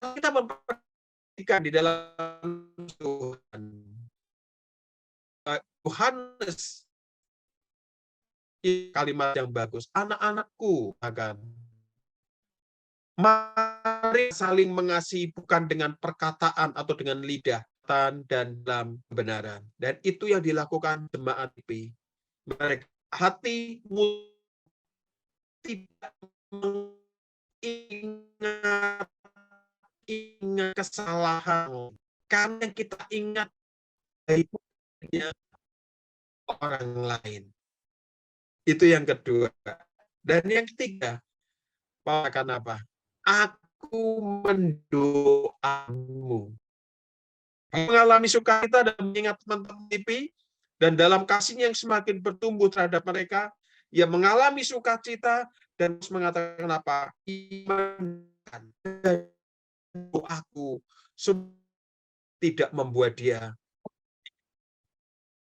Kita memperhatikan di dalam Tuhan. Yohanes, kalimat yang bagus. Anak-anakku akan mari saling mengasihi bukan dengan perkataan atau dengan lidah dan dalam kebenaran. Dan itu yang dilakukan jemaat Filipi. Mereka hatimu tidak mengingat kesalahan, karena yang kita ingat baiknya orang lain. Itu yang kedua. Dan yang ketiga, akan apa? Aku mendoamu. Mengalami sukacita dan mengingat teman-teman Filipi, dan dalam kasihnya yang semakin bertumbuh terhadap mereka, ia mengalami sukacita dan mengatakan apa? Iman dan doaku tidak membuat dia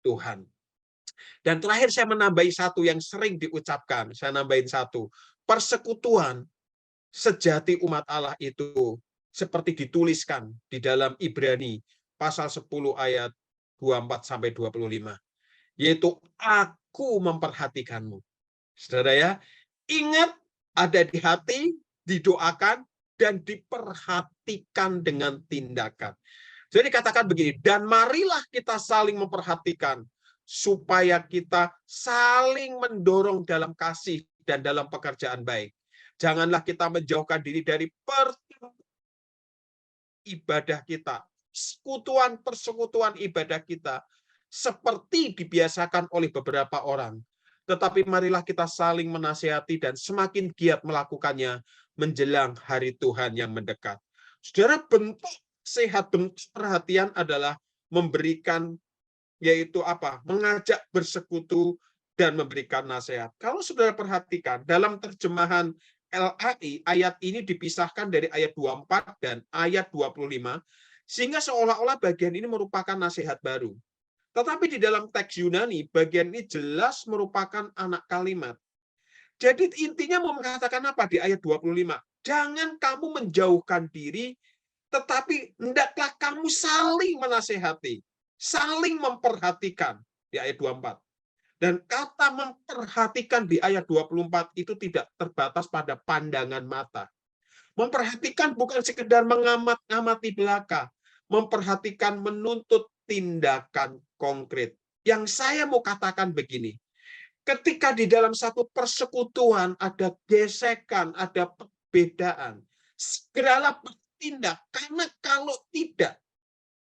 Tuhan. Dan terakhir saya menambahi satu yang sering diucapkan. Saya nambahin satu. Persekutuan sejati umat Allah itu seperti dituliskan di dalam Ibrani pasal 10 ayat 24-25. Yaitu aku memperhatikanmu. Saudara ya, ingat ada di hati, didoakan, dan diperhatikan dengan tindakan. Jadi katakan begini, dan marilah kita saling memperhatikan supaya kita saling mendorong dalam kasih dan dalam pekerjaan baik. Janganlah kita menjauhkan diri dari ibadah kita, persekutuan ibadah kita, seperti dibiasakan oleh beberapa orang. Tetapi marilah kita saling menasihati dan semakin giat melakukannya menjelang hari Tuhan yang mendekat. Saudara, bentuk sehat, bentuk perhatian adalah memberikan, yaitu apa? Mengajak bersekutu dan memberikan nasihat. Kalau saudara perhatikan, dalam terjemahan LAI, ayat ini dipisahkan dari ayat 24 dan ayat 25, sehingga seolah-olah bagian ini merupakan nasihat baru. Tetapi di dalam teks Yunani, bagian ini jelas merupakan anak kalimat. Jadi intinya mau mengatakan apa di ayat 25? Jangan kamu menjauhkan diri, tetapi hendaklah kamu saling menasehati, saling memperhatikan di ayat 24. Dan kata memperhatikan di ayat 24 itu tidak terbatas pada pandangan mata. Memperhatikan bukan sekedar mengamati belaka, memperhatikan menuntut tindakan konkret. Yang saya mau katakan begini, ketika di dalam satu persekutuan ada gesekan, ada perbedaan, segeralah bertindak, karena kalau tidak,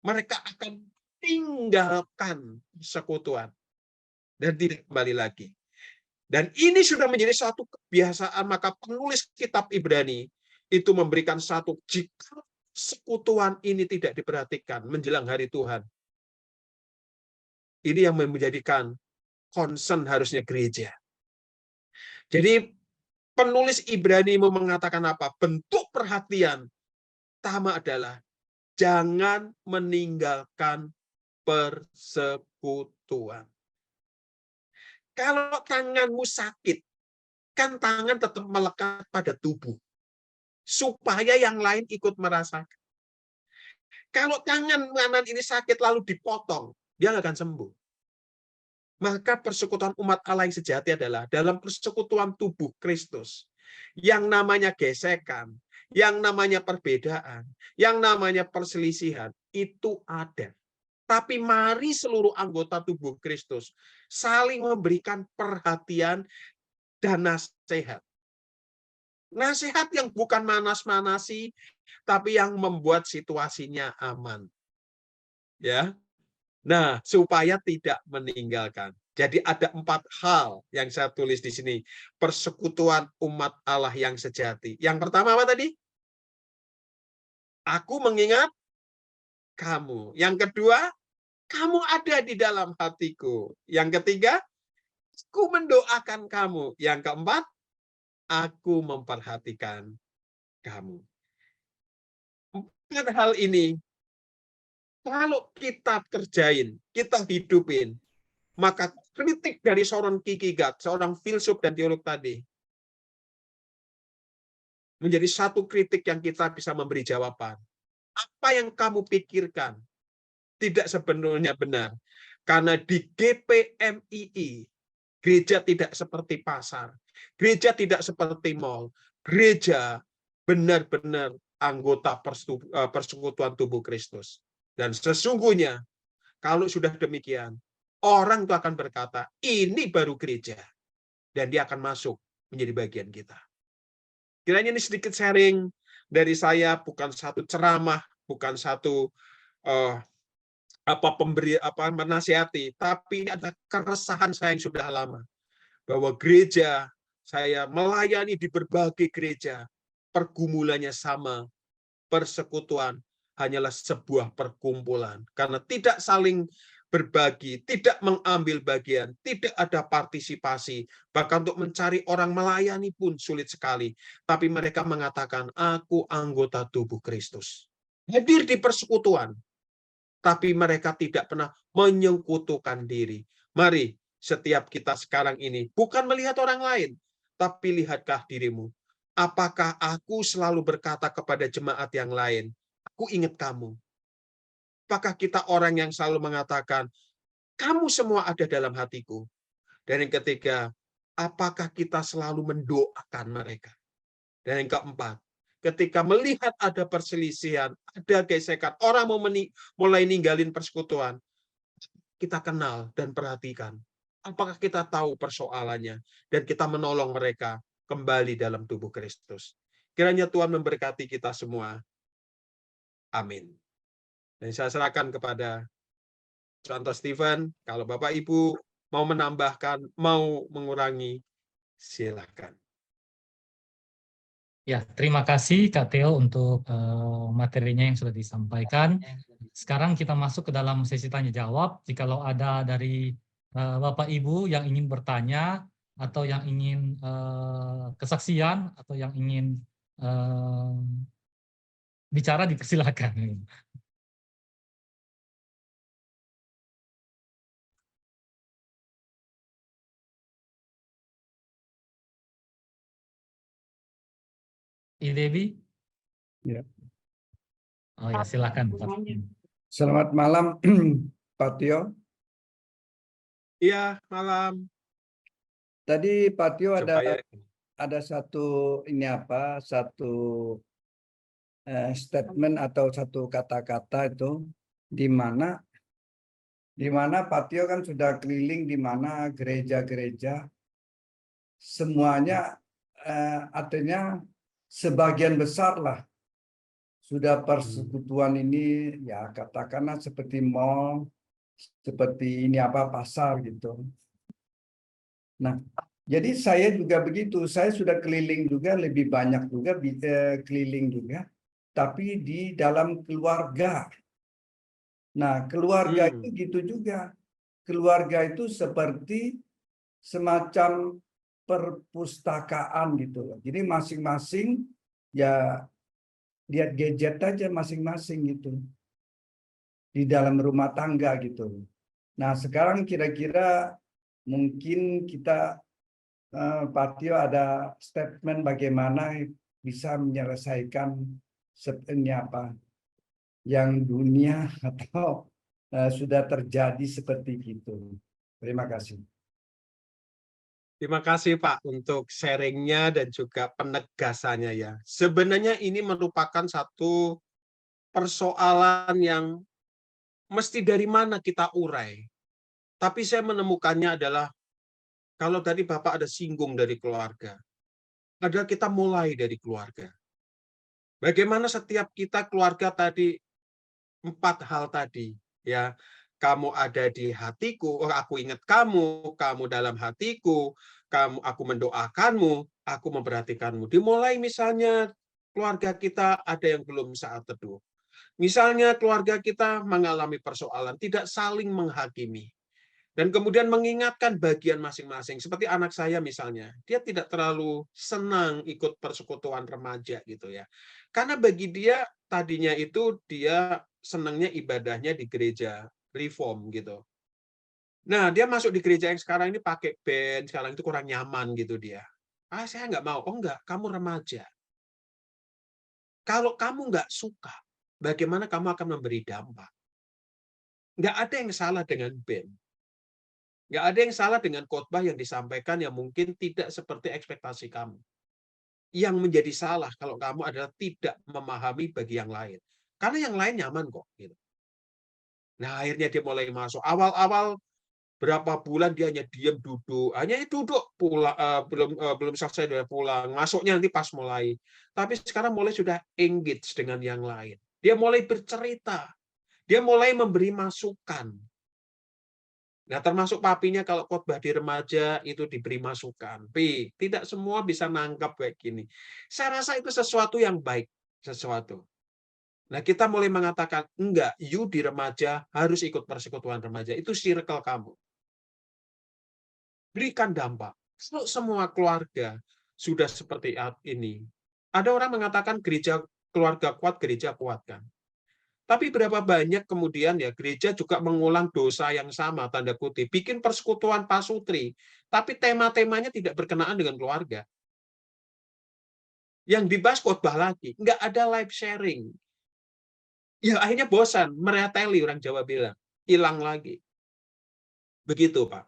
mereka akan tinggalkan persekutuan dan tidak kembali lagi. Dan ini sudah menjadi satu kebiasaan, maka penulis kitab Ibrani itu memberikan satu, jika sekutuan ini tidak diperhatikan menjelang hari Tuhan, ini yang menjadikan concern harusnya gereja. Jadi penulis Ibrani mau mengatakan apa? Bentuk perhatian pertama adalah jangan meninggalkan persekutuan. Kalau tanganmu sakit, kan tangan tetap melekat pada tubuh, supaya yang lain ikut merasakan. Kalau tangan kanan ini sakit lalu dipotong, dia nggak akan sembuh. Maka persekutuan umat Allah yang sejati adalah dalam persekutuan tubuh Kristus. Yang namanya gesekan, yang namanya perbedaan, yang namanya perselisihan, itu ada. Tapi mari seluruh anggota tubuh Kristus saling memberikan perhatian dan nasihat. Nasihat yang bukan manas-manasi, tapi yang membuat situasinya aman. Ya. Nah, supaya tidak meninggalkan. Jadi ada 4 hal yang saya tulis di sini. Persekutuan umat Allah yang sejati. Yang pertama apa tadi? Aku mengingat kamu. Yang kedua, kamu ada di dalam hatiku. Yang ketiga, aku mendoakan kamu. Yang keempat, aku memperhatikan kamu. 4 hal ini, kalau kita kerjain, kita hidupin, maka kritik dari seorang Kierkegaard, seorang filsuf dan teolog tadi, menjadi satu kritik yang kita bisa memberi jawaban. Apa yang kamu pikirkan tidak sebenarnya benar. Karena di GPMII, gereja tidak seperti pasar. Gereja tidak seperti mal. Gereja benar-benar anggota persekutuan tubuh Kristus. Dan sesungguhnya, kalau sudah demikian, orang itu akan berkata, ini baru gereja. Dan dia akan masuk menjadi bagian kita. Kiranya ini sedikit sharing dari saya, bukan satu ceramah, bukan satu menasihati, tapi ini ada keresahan saya yang sudah lama, bahwa gereja, saya melayani di berbagai gereja, pergumulannya sama, persekutuan hanyalah sebuah perkumpulan, karena tidak saling berbagi, tidak mengambil bagian, tidak ada partisipasi, bahkan untuk mencari orang melayani pun sulit sekali. Tapi mereka mengatakan, aku anggota tubuh Kristus. Hadir di persekutuan, tapi mereka tidak pernah menyekutukan diri. Mari setiap kita sekarang ini bukan melihat orang lain, tapi lihatkah dirimu. Apakah aku selalu berkata kepada jemaat yang lain, aku ingat kamu. Apakah kita orang yang selalu mengatakan, kamu semua ada dalam hatiku. Dan yang ketiga, apakah kita selalu mendoakan mereka. Dan yang keempat, ketika melihat ada perselisihan, ada gesekan, orang mau mulai ninggalin persekutuan, kita kenal dan perhatikan. Apakah kita tahu persoalannya, dan kita menolong mereka kembali dalam tubuh Kristus. Kiranya Tuhan memberkati kita semua. Amin. Dan saya serahkan kepada Santo Stephen, kalau Bapak Ibu mau menambahkan, mau mengurangi, silakan. Ya, terima kasih Kak Theo untuk materinya yang sudah disampaikan. Sekarang kita masuk ke dalam sesi tanya jawab. Jikalau ada dari Bapak Ibu yang ingin bertanya atau yang ingin kesaksian atau yang ingin bicara, dipersilakan. Debbie? Ya. Oh ya, silakan Pak. Selamat malam, Pak Tio. Iya, malam. Tadi Pak Tio Supaya ada satu statement atau satu kata-kata itu di mana Pak Tio kan sudah keliling di mana gereja-gereja semuanya artinya sebagian besar lah sudah persekutuan ini, ya katakanlah seperti mall, seperti pasar gitu. Nah, Jadi saya juga begitu, saya sudah keliling juga, lebih banyak juga keliling juga, tapi di dalam keluarga. Nah, keluarga itu Hmm. gitu juga. Keluarga itu seperti semacam perpustakaan gitu loh. Jadi masing-masing ya lihat gadget aja masing-masing gitu di dalam rumah tangga gitu. Nah, sekarang kira-kira mungkin kita Pak Tio ada statement bagaimana bisa menyelesaikan sebenarnya apa yang dunia atau sudah terjadi seperti itu. Terima kasih. Terima kasih Pak untuk sharingnya dan juga penegasannya ya. Sebenarnya ini merupakan satu persoalan yang mesti dari mana kita urai. Tapi saya menemukannya adalah kalau tadi Bapak ada singgung dari keluarga, adalah kita mulai dari keluarga. Bagaimana setiap kita keluarga tadi 4 hal tadi ya. Kamu ada di hatiku, oh, aku ingat kamu, kamu dalam hatiku, aku mendoakanmu, aku memperhatikanmu. Dimulai misalnya keluarga kita ada yang belum saat teduh. Misalnya keluarga kita mengalami persoalan, tidak saling menghakimi. Dan kemudian mengingatkan bagian masing-masing. Seperti anak saya misalnya, dia tidak terlalu senang ikut persekutuan remaja gitu ya. Karena bagi dia tadinya itu dia senangnya ibadahnya di gereja reform gitu. Nah, dia masuk di gereja yang sekarang ini pakai band, sekarang itu kurang nyaman gitu dia. Ah, saya nggak mau. Oh enggak, kamu remaja. Kalau kamu nggak suka, bagaimana kamu akan memberi dampak? Nggak ada yang salah dengan band. Nggak ada yang salah dengan khotbah yang disampaikan yang mungkin tidak seperti ekspektasi kamu. Yang menjadi salah kalau kamu adalah tidak memahami bagi yang lain. Karena yang lain nyaman kok. Gitu. Nah, akhirnya dia mulai masuk. Awal-awal berapa bulan dia hanya diam duduk. Hanya duduk pulang, belum selesai dia pulang. Masuknya nanti pas mulai. Tapi sekarang mulai sudah engage dengan yang lain. Dia mulai bercerita. Dia mulai memberi masukan. Nah, termasuk papinya kalau khotbah di remaja itu diberi masukan. Tidak semua bisa nangkap kayak gini. Saya rasa itu sesuatu yang baik, sesuatu. Nah, kita mulai mengatakan, enggak, you di remaja harus ikut persekutuan remaja. Itu circle kamu. Berikan dampak. Kalau semua keluarga sudah seperti ini, ada orang mengatakan gereja keluarga kuat, gereja kuat kan. Tapi berapa banyak kemudian ya gereja juga mengulang dosa yang sama, tanda kutip, bikin persekutuan pasutri, tapi tema-temanya tidak berkenaan dengan keluarga. Yang dibahas khotbah lagi, nggak ada live sharing. Ya akhirnya bosan, mereteli orang Jawa bilang, hilang lagi. Begitu Pak.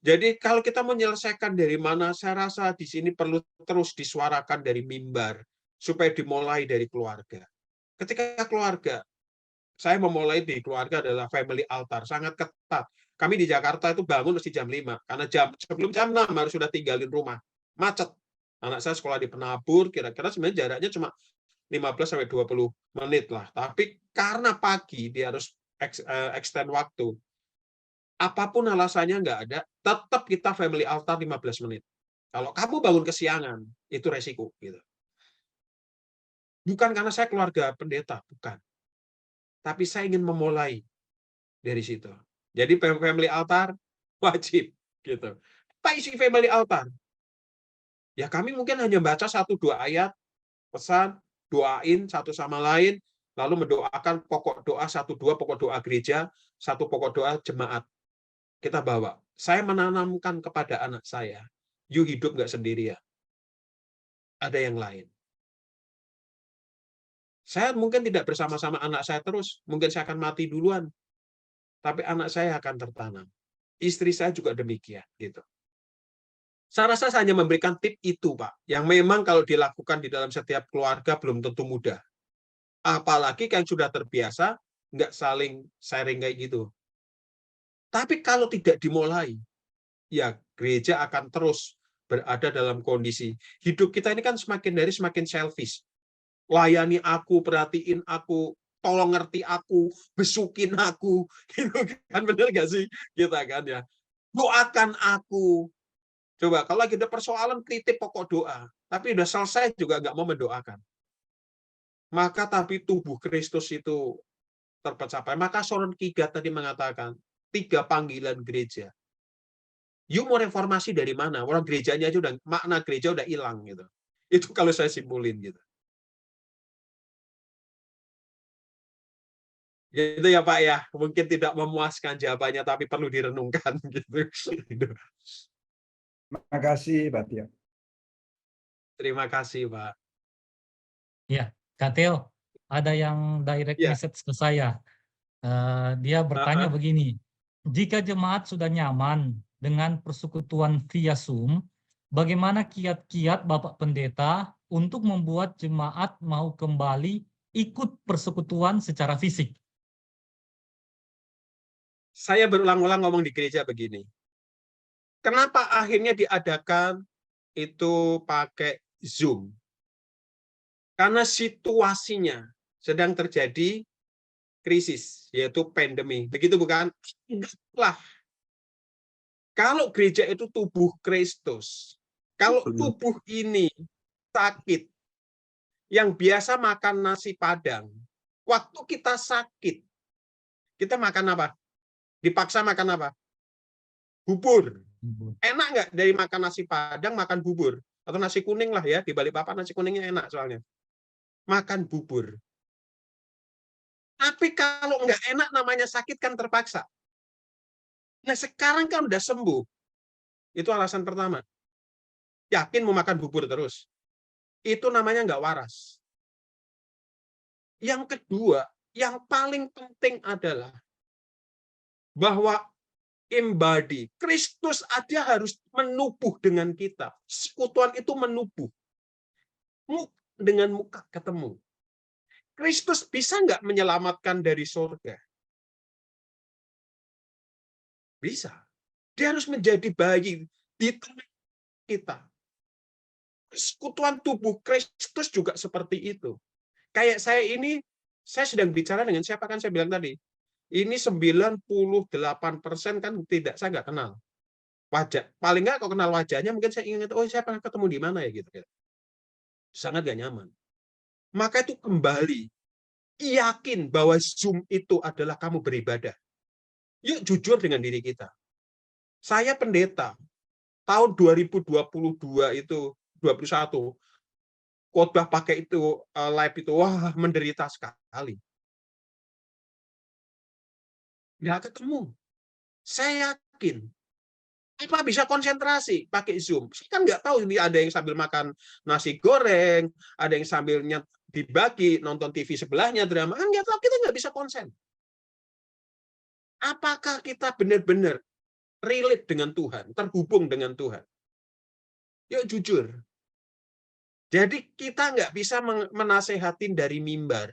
Jadi kalau kita menyelesaikan dari mana, saya rasa di sini perlu terus disuarakan dari mimbar, supaya dimulai dari keluarga. Ketika keluarga, saya memulai di keluarga adalah family altar, sangat ketat. Kami di Jakarta itu bangun mesti jam 5, karena sebelum jam 6 harus sudah tinggalin rumah. Macet. Anak saya sekolah di Penabur, kira-kira sebenarnya jaraknya cuma 15-20 menit lah. Tapi karena pagi dia harus extend waktu. Apapun alasannya nggak ada, tetap kita family altar 15 menit. Kalau kamu bangun kesiangan, itu resiko. Gitu. Bukan karena saya keluarga pendeta, bukan. Tapi saya ingin memulai dari situ. Jadi family altar wajib gitu. Apa isi family altar? Ya kami mungkin hanya baca 1-2 ayat, pesan, doain satu sama lain, lalu mendoakan pokok doa 1-2 pokok doa gereja, 1 pokok doa jemaat. Kita bawa. Saya menanamkan kepada anak saya, you hidup nggak sendirian. Ada yang lain. Saya mungkin tidak bersama-sama anak saya terus, mungkin saya akan mati duluan. Tapi anak saya akan tertanam. Istri saya juga demikian, gitu. Saya rasa saya hanya memberikan tip itu, Pak, yang memang kalau dilakukan di dalam setiap keluarga belum tentu mudah. Apalagi yang sudah terbiasa, nggak saling sharing kayak gitu. Tapi kalau tidak dimulai, ya gereja akan terus berada dalam kondisi. Hidup kita ini kan semakin hari semakin selfish. Layani aku, perhatiin aku, tolong ngerti aku, besukin aku. Gitu kan, bener nggak sih? Kita kan ya. Doakan aku. Coba kalau lagi ada persoalan titip pokok doa, tapi udah selesai juga nggak mau mendoakan. Maka tapi tubuh Kristus itu tercapai. Maka Soren Kierkegaard tadi mengatakan 3 panggilan gereja. You mau reformasi dari mana? Orang gerejanya aja udah, makna gereja udah hilang gitu. Itu kalau saya simpulin gitu. Gitu ya Pak ya. Mungkin tidak memuaskan jawabannya tapi perlu direnungkan gitu. Terima kasih, Pak Tio. Terima kasih Pak. Ya, Kak Theo, ada yang direct Ya. message ke saya. Dia bertanya begini, jika jemaat sudah nyaman dengan persekutuan via Zoom, bagaimana kiat-kiat Bapak Pendeta untuk membuat jemaat mau kembali ikut persekutuan secara fisik? Saya berulang-ulang ngomong di gereja begini. Kenapa akhirnya diadakan itu pakai Zoom? Karena situasinya sedang terjadi krisis, yaitu pandemi. Begitu bukan? Lah, kalau gereja itu tubuh Kristus, kalau tubuh ini sakit, yang biasa makan nasi Padang, waktu kita sakit, kita makan apa? Dipaksa makan apa? Bubur. Enak nggak dari makan nasi Padang, makan bubur? Atau nasi kuning lah ya, di Balikpapan nasi kuningnya enak soalnya. Makan bubur. Tapi kalau nggak enak namanya sakit kan terpaksa. Nah sekarang kan udah sembuh. Itu alasan pertama. Yakin mau makan bubur terus. Itu namanya nggak waras. Yang kedua, yang paling penting adalah bahwa embody, Kristus aja harus menubuh dengan kita. Sekutuan itu menubuh. Dengan muka ketemu. Kristus bisa nggak menyelamatkan dari surga? Bisa. Dia harus menjadi bayi di tengah kita. Sekutuan tubuh Kristus juga seperti itu. Kayak saya sedang bicara dengan siapa kan saya bilang tadi. Ini 98% kan tidak, saya nggak kenal. Wajah. Paling nggak kalau kenal wajahnya, mungkin saya ingat, oh saya pernah ketemu di mana ya gitu. Sangat gak nyaman. Maka itu kembali, yakin bahwa Zoom itu adalah kamu beribadah. Yuk jujur dengan diri kita. Saya pendeta, tahun 2022 itu, 21, khotbah pakai itu, live itu, wah menderita sekali. Nggak ketemu. Saya yakin. Apa bisa konsentrasi pakai Zoom? Saya kan nggak tahu, ini ada yang sambil makan nasi goreng, ada yang sambil dibagi, nonton TV sebelahnya, drama. Kan nggak tahu, kita nggak bisa konsen. Apakah kita benar-benar relate dengan Tuhan, terhubung dengan Tuhan? Yuk jujur. Jadi kita nggak bisa menasehatin dari mimbar,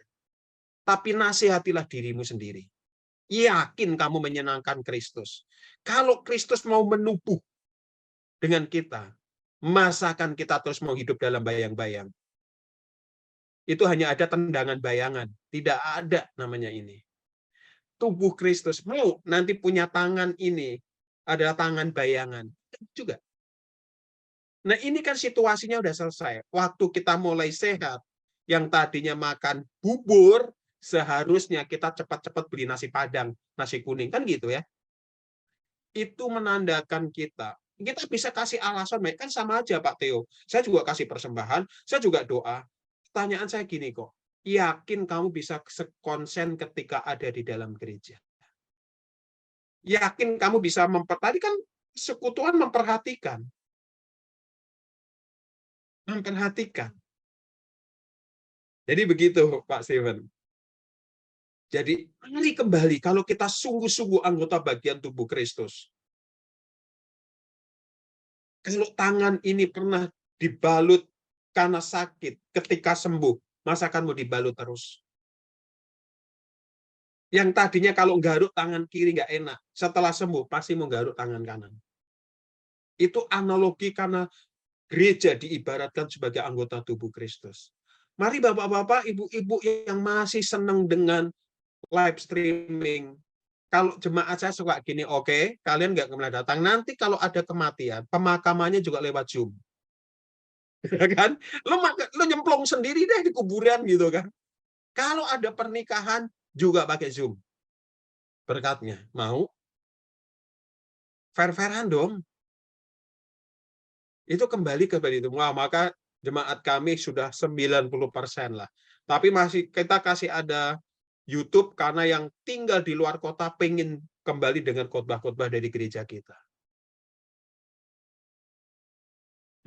tapi nasihatilah dirimu sendiri. Yakin kamu menyenangkan Kristus. Kalau Kristus mau menubuh dengan kita, masakan kita terus mau hidup dalam bayang-bayang? Itu hanya ada tendangan bayangan. Tidak ada namanya ini. Tubuh Kristus mau nanti punya tangan ini adalah tangan bayangan. Juga. Nah ini kan situasinya udah selesai. Waktu kita mulai sehat, yang tadinya makan bubur, seharusnya kita cepat-cepat beli nasi Padang, nasi kuning. Kan gitu ya. Itu menandakan kita bisa kasih alasan, kan sama aja Pak Theo. Saya juga kasih persembahan, saya juga doa. Pertanyaan saya gini kok, yakin kamu bisa sekonsen ketika ada di dalam gereja? Yakin kamu bisa tadi kan sekutuan memperhatikan. Jadi begitu Pak Steven. Jadi mari kembali kalau kita sungguh-sungguh anggota bagian tubuh Kristus. Kalau tangan ini pernah dibalut karena sakit, ketika sembuh, masakan mau dibalut terus? Yang tadinya kalau garuk tangan kiri nggak enak, setelah sembuh pasti mau garuk tangan kanan. Itu analogi karena gereja diibaratkan sebagai anggota tubuh Kristus. Mari bapak-bapak, ibu-ibu yang masih senang dengan live streaming, kalau jemaat saya suka gini, oke, kalian nggak kemana datang. Nanti kalau ada kematian, pemakamannya juga lewat Zoom. Ya kan? Lu nyemplung sendiri deh di kuburan gitu kan. Kalau ada pernikahan juga pakai Zoom. Berkatnya, mau? Fair-fairan dong. Itu kembali ke itu. Wah, maka jemaat kami sudah 90% lah. Tapi masih kita kasih ada YouTube karena yang tinggal di luar kota pengen kembali dengan khotbah-khotbah dari gereja kita.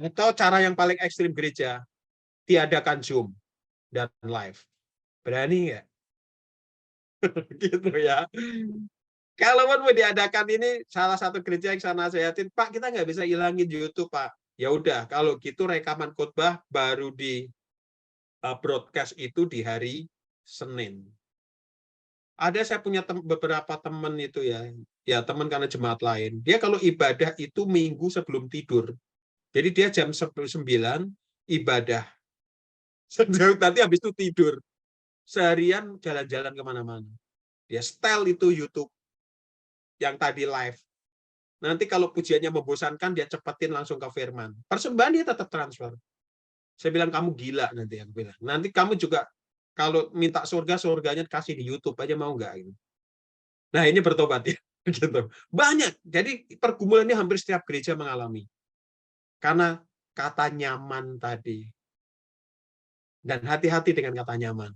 Atau cara yang paling ekstrim gereja, tiadakan Zoom dan live. Berani nggak? Gitu ya. Kalau mau diadakan ini, salah satu gereja yang saya nasihatin, Pak, kita nggak bisa hilangin YouTube, Pak. Ya udah, kalau gitu rekaman khotbah baru di broadcast itu di hari Senin. Ada saya punya beberapa teman itu ya teman karena jemaat lain. Dia kalau ibadah itu minggu sebelum tidur. Jadi dia jam 9 ibadah. Nanti habis itu tidur. Seharian jalan-jalan kemana-mana. Dia setel itu YouTube yang tadi live. Nanti kalau pujiannya membosankan, dia cepetin langsung ke firman. Persembahan dia tetap transfer. Saya bilang, kamu gila nanti. Aku bilang. Nanti kamu juga kalau minta surga, surganya kasih di YouTube aja, mau nggak? Nah, ini bertobat ya. Gitu. Banyak. Jadi pergumulan ini hampir setiap gereja mengalami. Karena kata nyaman tadi. Dan hati-hati dengan kata nyaman.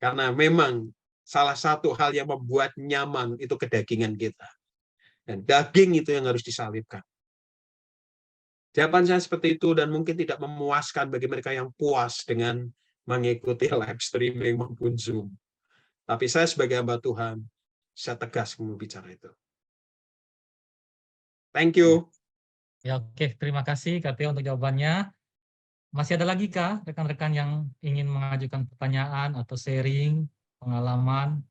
Karena memang salah satu hal yang membuat nyaman itu kedagingan kita. Dan daging itu yang harus disalibkan. Jawaban saya seperti itu dan mungkin tidak memuaskan bagi mereka yang puas dengan mengikuti live streaming maupun Zoom. Tapi saya sebagai hamba Tuhan, saya tegas membicara itu. Thank you. Ya, oke. Terima kasih Kak Theo untuk jawabannya. Masih ada lagi Kak rekan-rekan yang ingin mengajukan pertanyaan atau sharing pengalaman?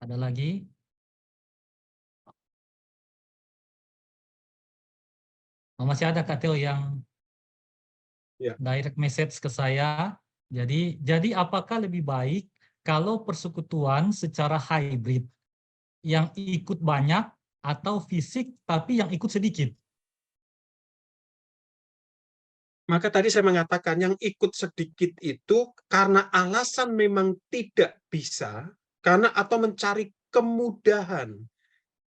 Ada lagi? Oh, masih ada Kak Theo yang Ya. direct message ke saya. Jadi apakah lebih baik kalau persekutuan secara hybrid yang ikut banyak atau fisik tapi yang ikut sedikit? Maka tadi saya mengatakan yang ikut sedikit itu karena alasan memang tidak bisa, karena atau mencari kemudahan.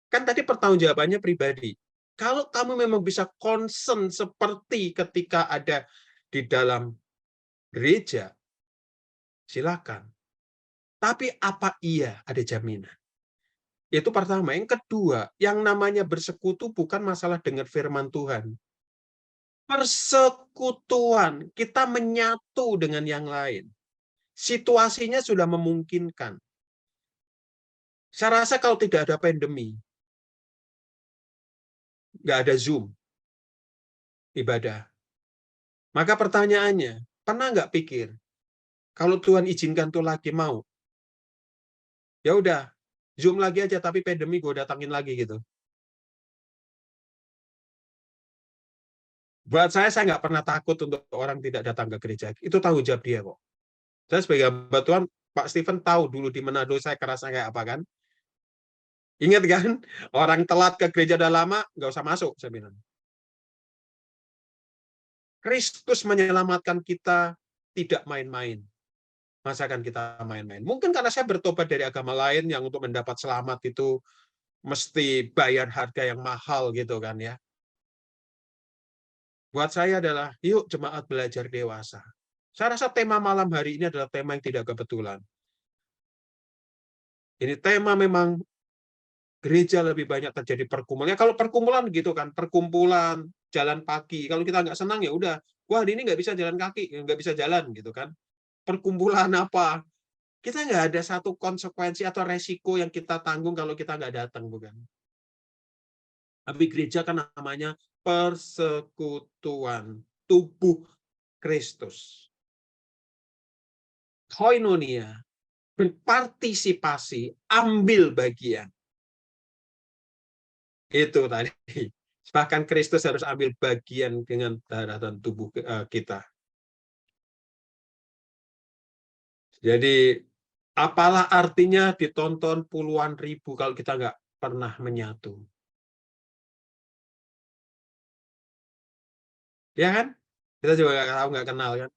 Kan tadi pertanggungjawabannya pribadi. Kalau kamu memang bisa concern seperti ketika ada di dalam gereja, silakan. Tapi apa iya ada jaminan? Itu pertama. Yang kedua, yang namanya bersekutu bukan masalah dengar firman Tuhan. Persekutuan, kita menyatu dengan yang lain. Situasinya sudah memungkinkan. Saya rasa kalau tidak ada pandemi, nggak ada Zoom, ibadah. Maka pertanyaannya, pernah nggak pikir, kalau Tuhan izinkan tuh lagi mau, ya udah, Zoom lagi aja, tapi pandemi gue datangin lagi gitu. Buat saya nggak pernah takut untuk orang tidak datang ke gereja. Itu tanggung jawab dia kok. Saya sebagai hamba Tuhan, Pak Stephen tahu dulu di Manado saya kerasa kayak apa kan. Ingat kan, orang telat ke gereja udah lama, nggak usah masuk, saya bilang. Kristus menyelamatkan kita tidak main-main. Masakan kita main-main. Mungkin karena saya bertobat dari agama lain yang untuk mendapat selamat itu mesti bayar harga yang mahal gitu kan ya. Buat saya adalah, yuk jemaat belajar dewasa. Saya rasa tema malam hari ini adalah tema yang tidak kebetulan. Ini tema memang gereja lebih banyak terjadi perkumpulan. Ya, kalau perkumpulan gitu kan, perkumpulan jalan pagi. Kalau kita nggak senang ya udah, wah hari ini nggak bisa jalan kaki, nggak bisa jalan gitu kan. Perkumpulan apa? Kita nggak ada satu konsekuensi atau resiko yang kita tanggung kalau kita nggak datang, bukan? Tapi gereja kan namanya persekutuan, tubuh Kristus. Koinonia, berpartisipasi, ambil bagian. Itu tadi. Bahkan Kristus harus ambil bagian dengan darah dan tubuh kita. Jadi, apalah artinya ditonton puluhan ribu kalau kita nggak pernah menyatu. Ya kan? Kita juga nggak tahu, nggak kenal kan?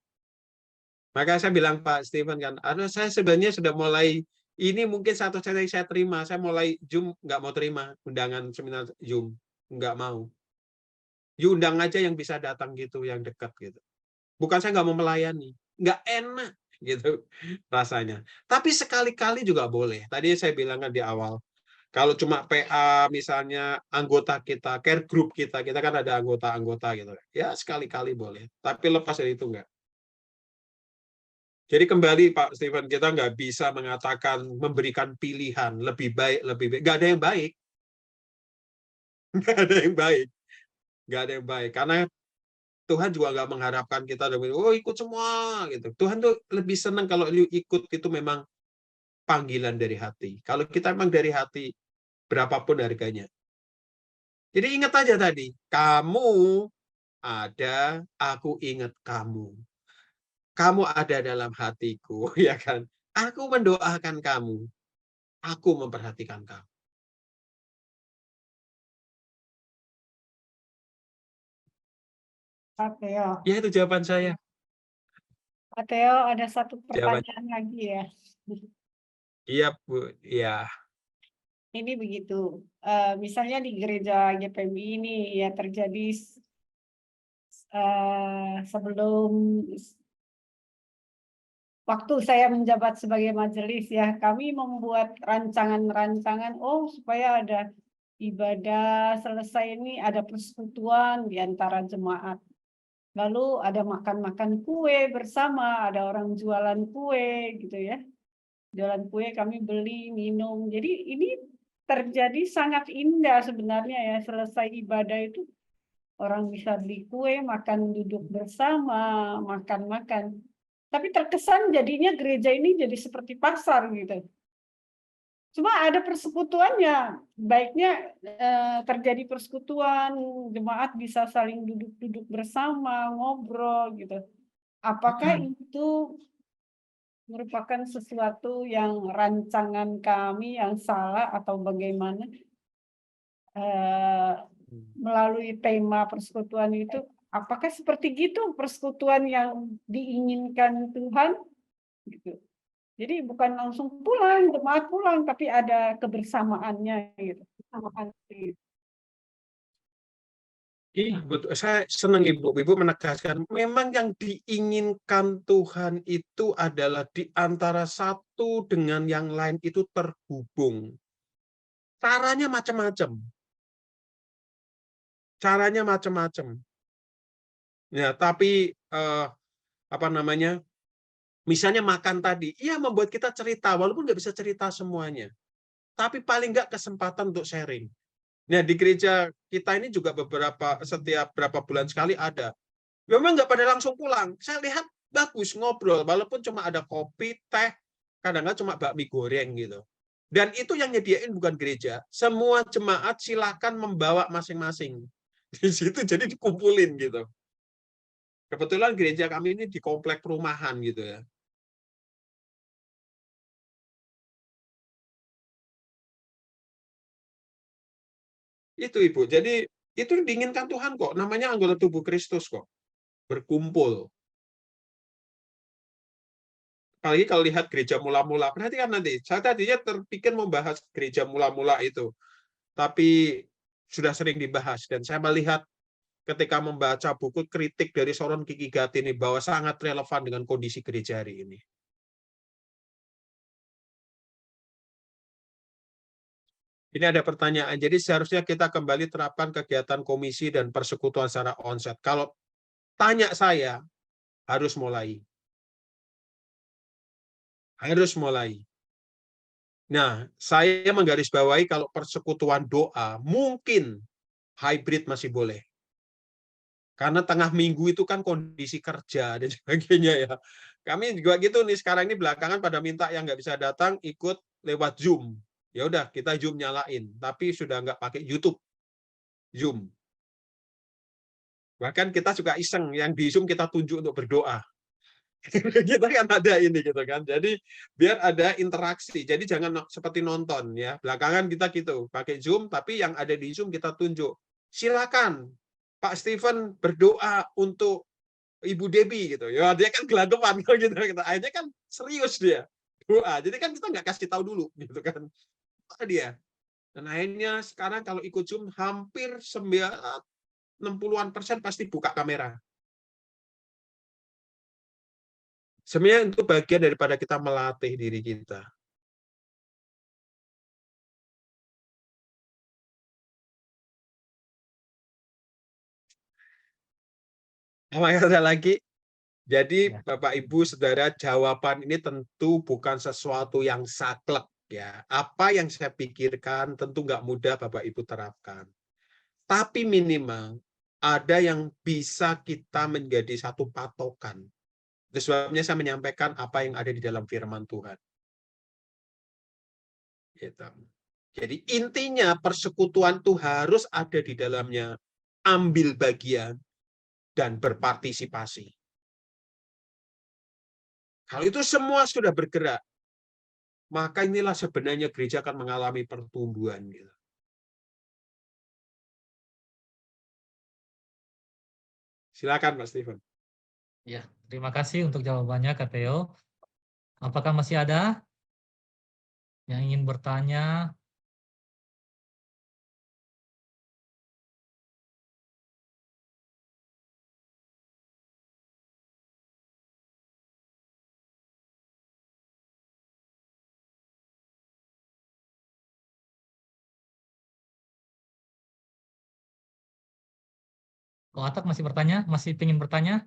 Maka saya bilang Pak Steven kan, saya sebenarnya sudah mulai, ini mungkin satu yang saya terima, saya mulai Zoom nggak mau terima undangan seminar Zoom, nggak mau. You undang aja yang bisa datang gitu, yang dekat gitu. Bukan saya nggak mau melayani, nggak enak gitu rasanya. Tapi sekali-kali juga boleh. Tadi saya bilang kan di awal, kalau cuma PA misalnya anggota kita, care group kita kan ada anggota-anggota gitu. Ya sekali-kali boleh. Tapi lepas dari itu enggak. Jadi kembali Pak Steven, kita nggak bisa mengatakan memberikan pilihan lebih baik. Nggak ada yang baik. Nggak ada yang baik. Nggak ada yang baik. Karena Tuhan juga nggak mengharapkan kita ikut semua gitu. Tuhan tuh lebih senang kalau ikut itu memang panggilan dari hati. Kalau kita memang dari hati, berapapun harganya. Jadi ingat aja tadi, kamu ada, aku ingat kamu. Kamu ada dalam hatiku, ya kan? Aku mendoakan kamu. Aku memperhatikan kamu. Pak Teo. Ya itu jawaban saya. Pak Teo, ada satu Jawaban. pertanyaan lagi ya. Iya, Bu. Iya. Ini begitu. Misalnya di gereja GPMI ini ya terjadi sebelum waktu saya menjabat sebagai majelis ya, kami membuat rancangan-rancangan supaya ada ibadah selesai ini ada persekutuan di antara jemaat. Lalu ada makan-makan kue bersama, ada orang jualan kue gitu ya. Jualan kue kami beli, minum. Jadi ini terjadi sangat indah sebenarnya ya. Selesai ibadah itu orang bisa beli kue, makan duduk bersama, makan-makan. Tapi terkesan jadinya gereja ini jadi seperti pasar gitu. Cuma ada persekutuannya, baiknya terjadi persekutuan, jemaat bisa saling duduk-duduk bersama, ngobrol gitu. Apakah itu merupakan sesuatu yang rancangan kami yang salah atau bagaimana? Melalui tema persekutuan itu, apakah seperti gitu persekutuan yang diinginkan Tuhan? Gitu. Jadi bukan langsung pulang, jemaat pulang, tapi ada kebersamaannya gitu. Kebersamaan. Iya, betul. Saya senang Ibu menegaskan, memang yang diinginkan Tuhan itu adalah di antara satu dengan yang lain itu terhubung. Caranya macam-macam. Caranya macam-macam. Ya, tapi misalnya makan tadi, iya membuat kita cerita, walaupun nggak bisa cerita semuanya. Tapi paling nggak kesempatan untuk sharing. Nah, di gereja kita ini juga setiap berapa bulan sekali ada. Memang nggak pada langsung pulang. Saya lihat bagus ngobrol, walaupun cuma ada kopi, teh, kadang-kadang cuma bakmi goreng gitu. Dan itu yang nyediain bukan gereja. Semua jemaat silakan membawa masing-masing. Di situ jadi dikumpulin gitu. Kebetulan gereja kami ini di komplek perumahan gitu ya. Itu Ibu. Jadi itu diinginkan Tuhan kok. Namanya anggota tubuh Kristus kok. Berkumpul. Apalagi kalau lihat gereja mula-mula. Perhatikan nanti. Saya tadinya terpikir membahas gereja mula-mula itu. Tapi sudah sering dibahas. Dan saya melihat ketika membaca buku kritik dari Soron Kikigati ini bahwa sangat relevan dengan kondisi gereja hari ini. Ini ada pertanyaan. Jadi seharusnya kita kembali terapkan kegiatan komisi dan persekutuan secara onsite. Kalau tanya saya, harus mulai. Harus mulai. Nah, saya menggarisbawahi kalau persekutuan doa, mungkin hybrid masih boleh. Karena tengah minggu itu kan kondisi kerja dan sebagainya ya. Kami juga gitu nih sekarang ini belakangan pada minta yang nggak bisa datang ikut lewat Zoom. Ya udah kita Zoom nyalain, tapi sudah nggak pakai YouTube, Zoom. Bahkan kita suka iseng yang di Zoom kita tunjuk untuk berdoa. Kita kan ada ini gitu kan. Jadi biar ada interaksi. Jadi jangan seperti nonton ya. Belakangan kita gitu, pakai Zoom tapi yang ada di Zoom kita tunjuk. Silakan Pak Steven berdoa untuk Ibu Debbie gitu. Ya dia kan gelagapan gitu. Akhirnya kan serius dia doa. Jadi kan kita nggak kasih tahu dulu gitu kan. Apa dia? Dan akhirnya sekarang kalau ikut Zoom hampir 60-an% pasti buka kamera. Sebenarnya itu bagian daripada kita melatih diri kita. Apa ada lagi? Jadi Ya. Bapak Ibu Saudara, jawaban ini tentu bukan sesuatu yang saklek ya. Apa yang saya pikirkan tentu nggak mudah Bapak Ibu terapkan. Tapi minimal ada yang bisa kita menjadi satu patokan. Itu sebabnya saya menyampaikan apa yang ada di dalam firman Tuhan. Gitu. Jadi intinya persekutuan itu harus ada di dalamnya, ambil bagian dan berpartisipasi. Kalau itu semua sudah bergerak, maka inilah sebenarnya gereja akan mengalami pertumbuhan. Gitu. Silakan Pak Steven. Ya, terima kasih untuk jawabannya Kak Theo. Apakah masih ada yang ingin bertanya? Kok Atak masih bertanya? Masih ingin bertanya?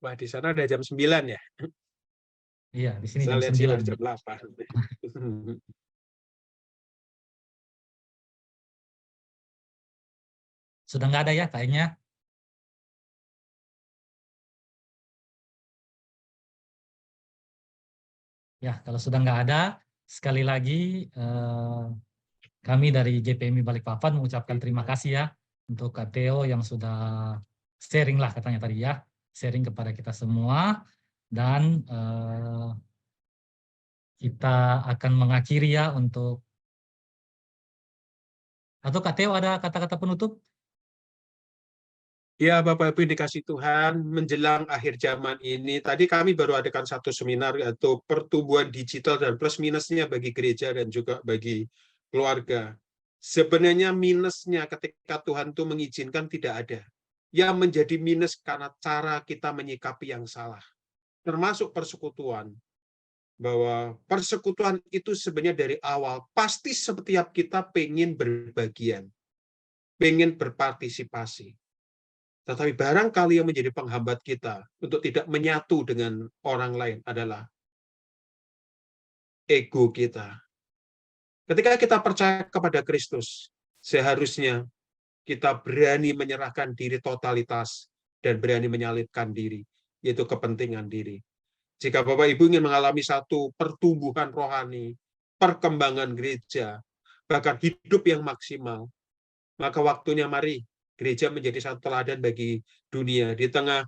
Wah, di sana udah jam 9 ya. Iya, di sini Saya jam lihat sih 9. baru jam 8. Sudah nggak ada ya kayaknya? Ya, kalau sudah nggak ada, sekali lagi kami dari JPMI Balikpapan mengucapkan terima kasih ya untuk Kak Theo yang sudah sharing lah katanya tadi ya, sharing kepada kita semua, dan kita akan mengakhiri ya untuk, atau Kak Theo ada kata-kata penutup? Ya, Bapak Ibu dikasih Tuhan, menjelang akhir zaman ini, tadi kami baru adakan satu seminar yaitu pertumbuhan digital dan plus minusnya bagi gereja dan juga bagi keluarga. Sebenarnya minusnya ketika Tuhan itu mengizinkan tidak ada. Yang menjadi minus karena cara kita menyikapi yang salah. Termasuk persekutuan. Bahwa persekutuan itu sebenarnya dari awal, pasti setiap kita pengen berbagian, pengen berpartisipasi. Tetapi barangkali yang menjadi penghambat kita untuk tidak menyatu dengan orang lain adalah ego kita. Ketika kita percaya kepada Kristus, seharusnya kita berani menyerahkan diri totalitas dan berani menyalipkan diri, yaitu kepentingan diri. Jika Bapak Ibu ingin mengalami satu pertumbuhan rohani, perkembangan gereja, bahkan hidup yang maksimal, maka waktunya mari gereja menjadi satu teladan bagi dunia. Di tengah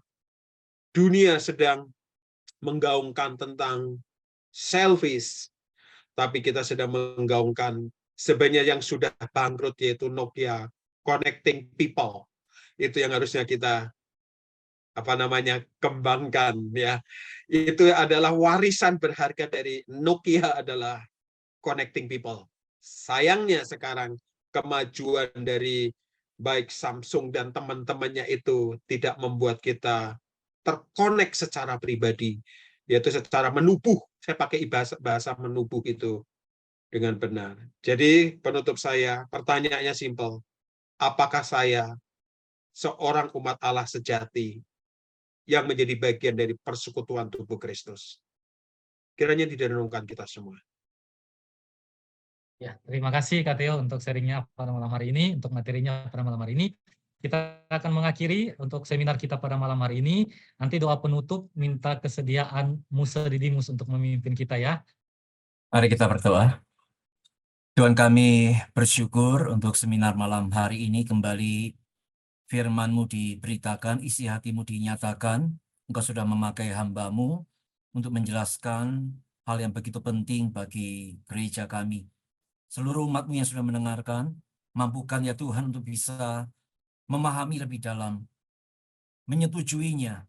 dunia sedang menggaungkan tentang selfish, tapi kita sedang menggaungkan sebenarnya yang sudah bangkrut, yaitu Nokia, connecting people. Itu yang harusnya kita kembangkan ya. Itu adalah warisan berharga dari Nokia, adalah connecting people. Sayangnya sekarang kemajuan dari baik Samsung dan teman-temannya itu tidak membuat kita terkonek secara pribadi, yaitu secara menubuh. Saya pakai bahasa menubuh itu dengan benar. Jadi penutup saya, pertanyaannya simpel. Apakah saya seorang umat Allah sejati yang menjadi bagian dari persekutuan tubuh Kristus? Kiranya direnungkan kita semua. Ya, terima kasih Kak Theo untuk sharingnya pada malam hari ini, untuk materinya pada malam hari ini. Kita akan mengakhiri untuk seminar kita pada malam hari ini. Nanti doa penutup minta kesediaan Musa Didimus untuk memimpin kita ya. Mari kita berdoa. Tuhan, kami bersyukur untuk seminar malam hari ini kembali firman-Mu diberitakan, isi hati-Mu dinyatakan. Engkau sudah memakai hamba-Mu untuk menjelaskan hal yang begitu penting bagi gereja kami. Seluruh umat-Mu yang sudah mendengarkan, mampukan ya Tuhan untuk bisa memahami lebih dalam, menyetujuinya,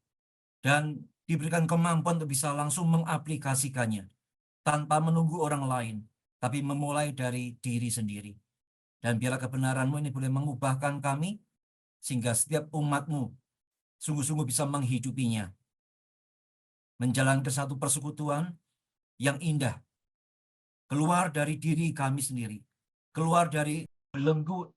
dan diberikan kemampuan untuk bisa langsung mengaplikasikannya tanpa menunggu orang lain, tapi memulai dari diri sendiri. Dan biarlah kebenaran-Mu ini boleh mengubahkan kami, sehingga setiap umat-Mu sungguh-sungguh bisa menghidupinya, menjalankan satu persekutuan yang indah, keluar dari diri kami sendiri, keluar dari belenggu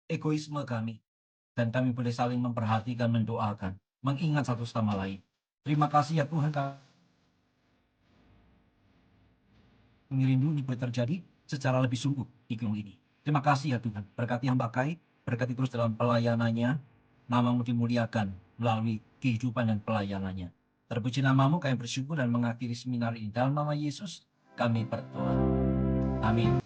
egoisme kami, dan kami boleh saling memperhatikan, mendoakan, mengingat satu sama lain. Terima kasih ya Tuhan, kami rindu ini boleh terjadi secara lebih sungguh di gunung ini. Terima kasih ya Tuhan, berkati hamba Kai, berkati terus dalam pelayanannya, nama-Mu dimuliakan melalui kehidupan dan pelayanannya. Terpuji nama-Mu, kami bersyukur dan mengakhiri seminar ini. Dalam nama Yesus, kami berdoa. Amin.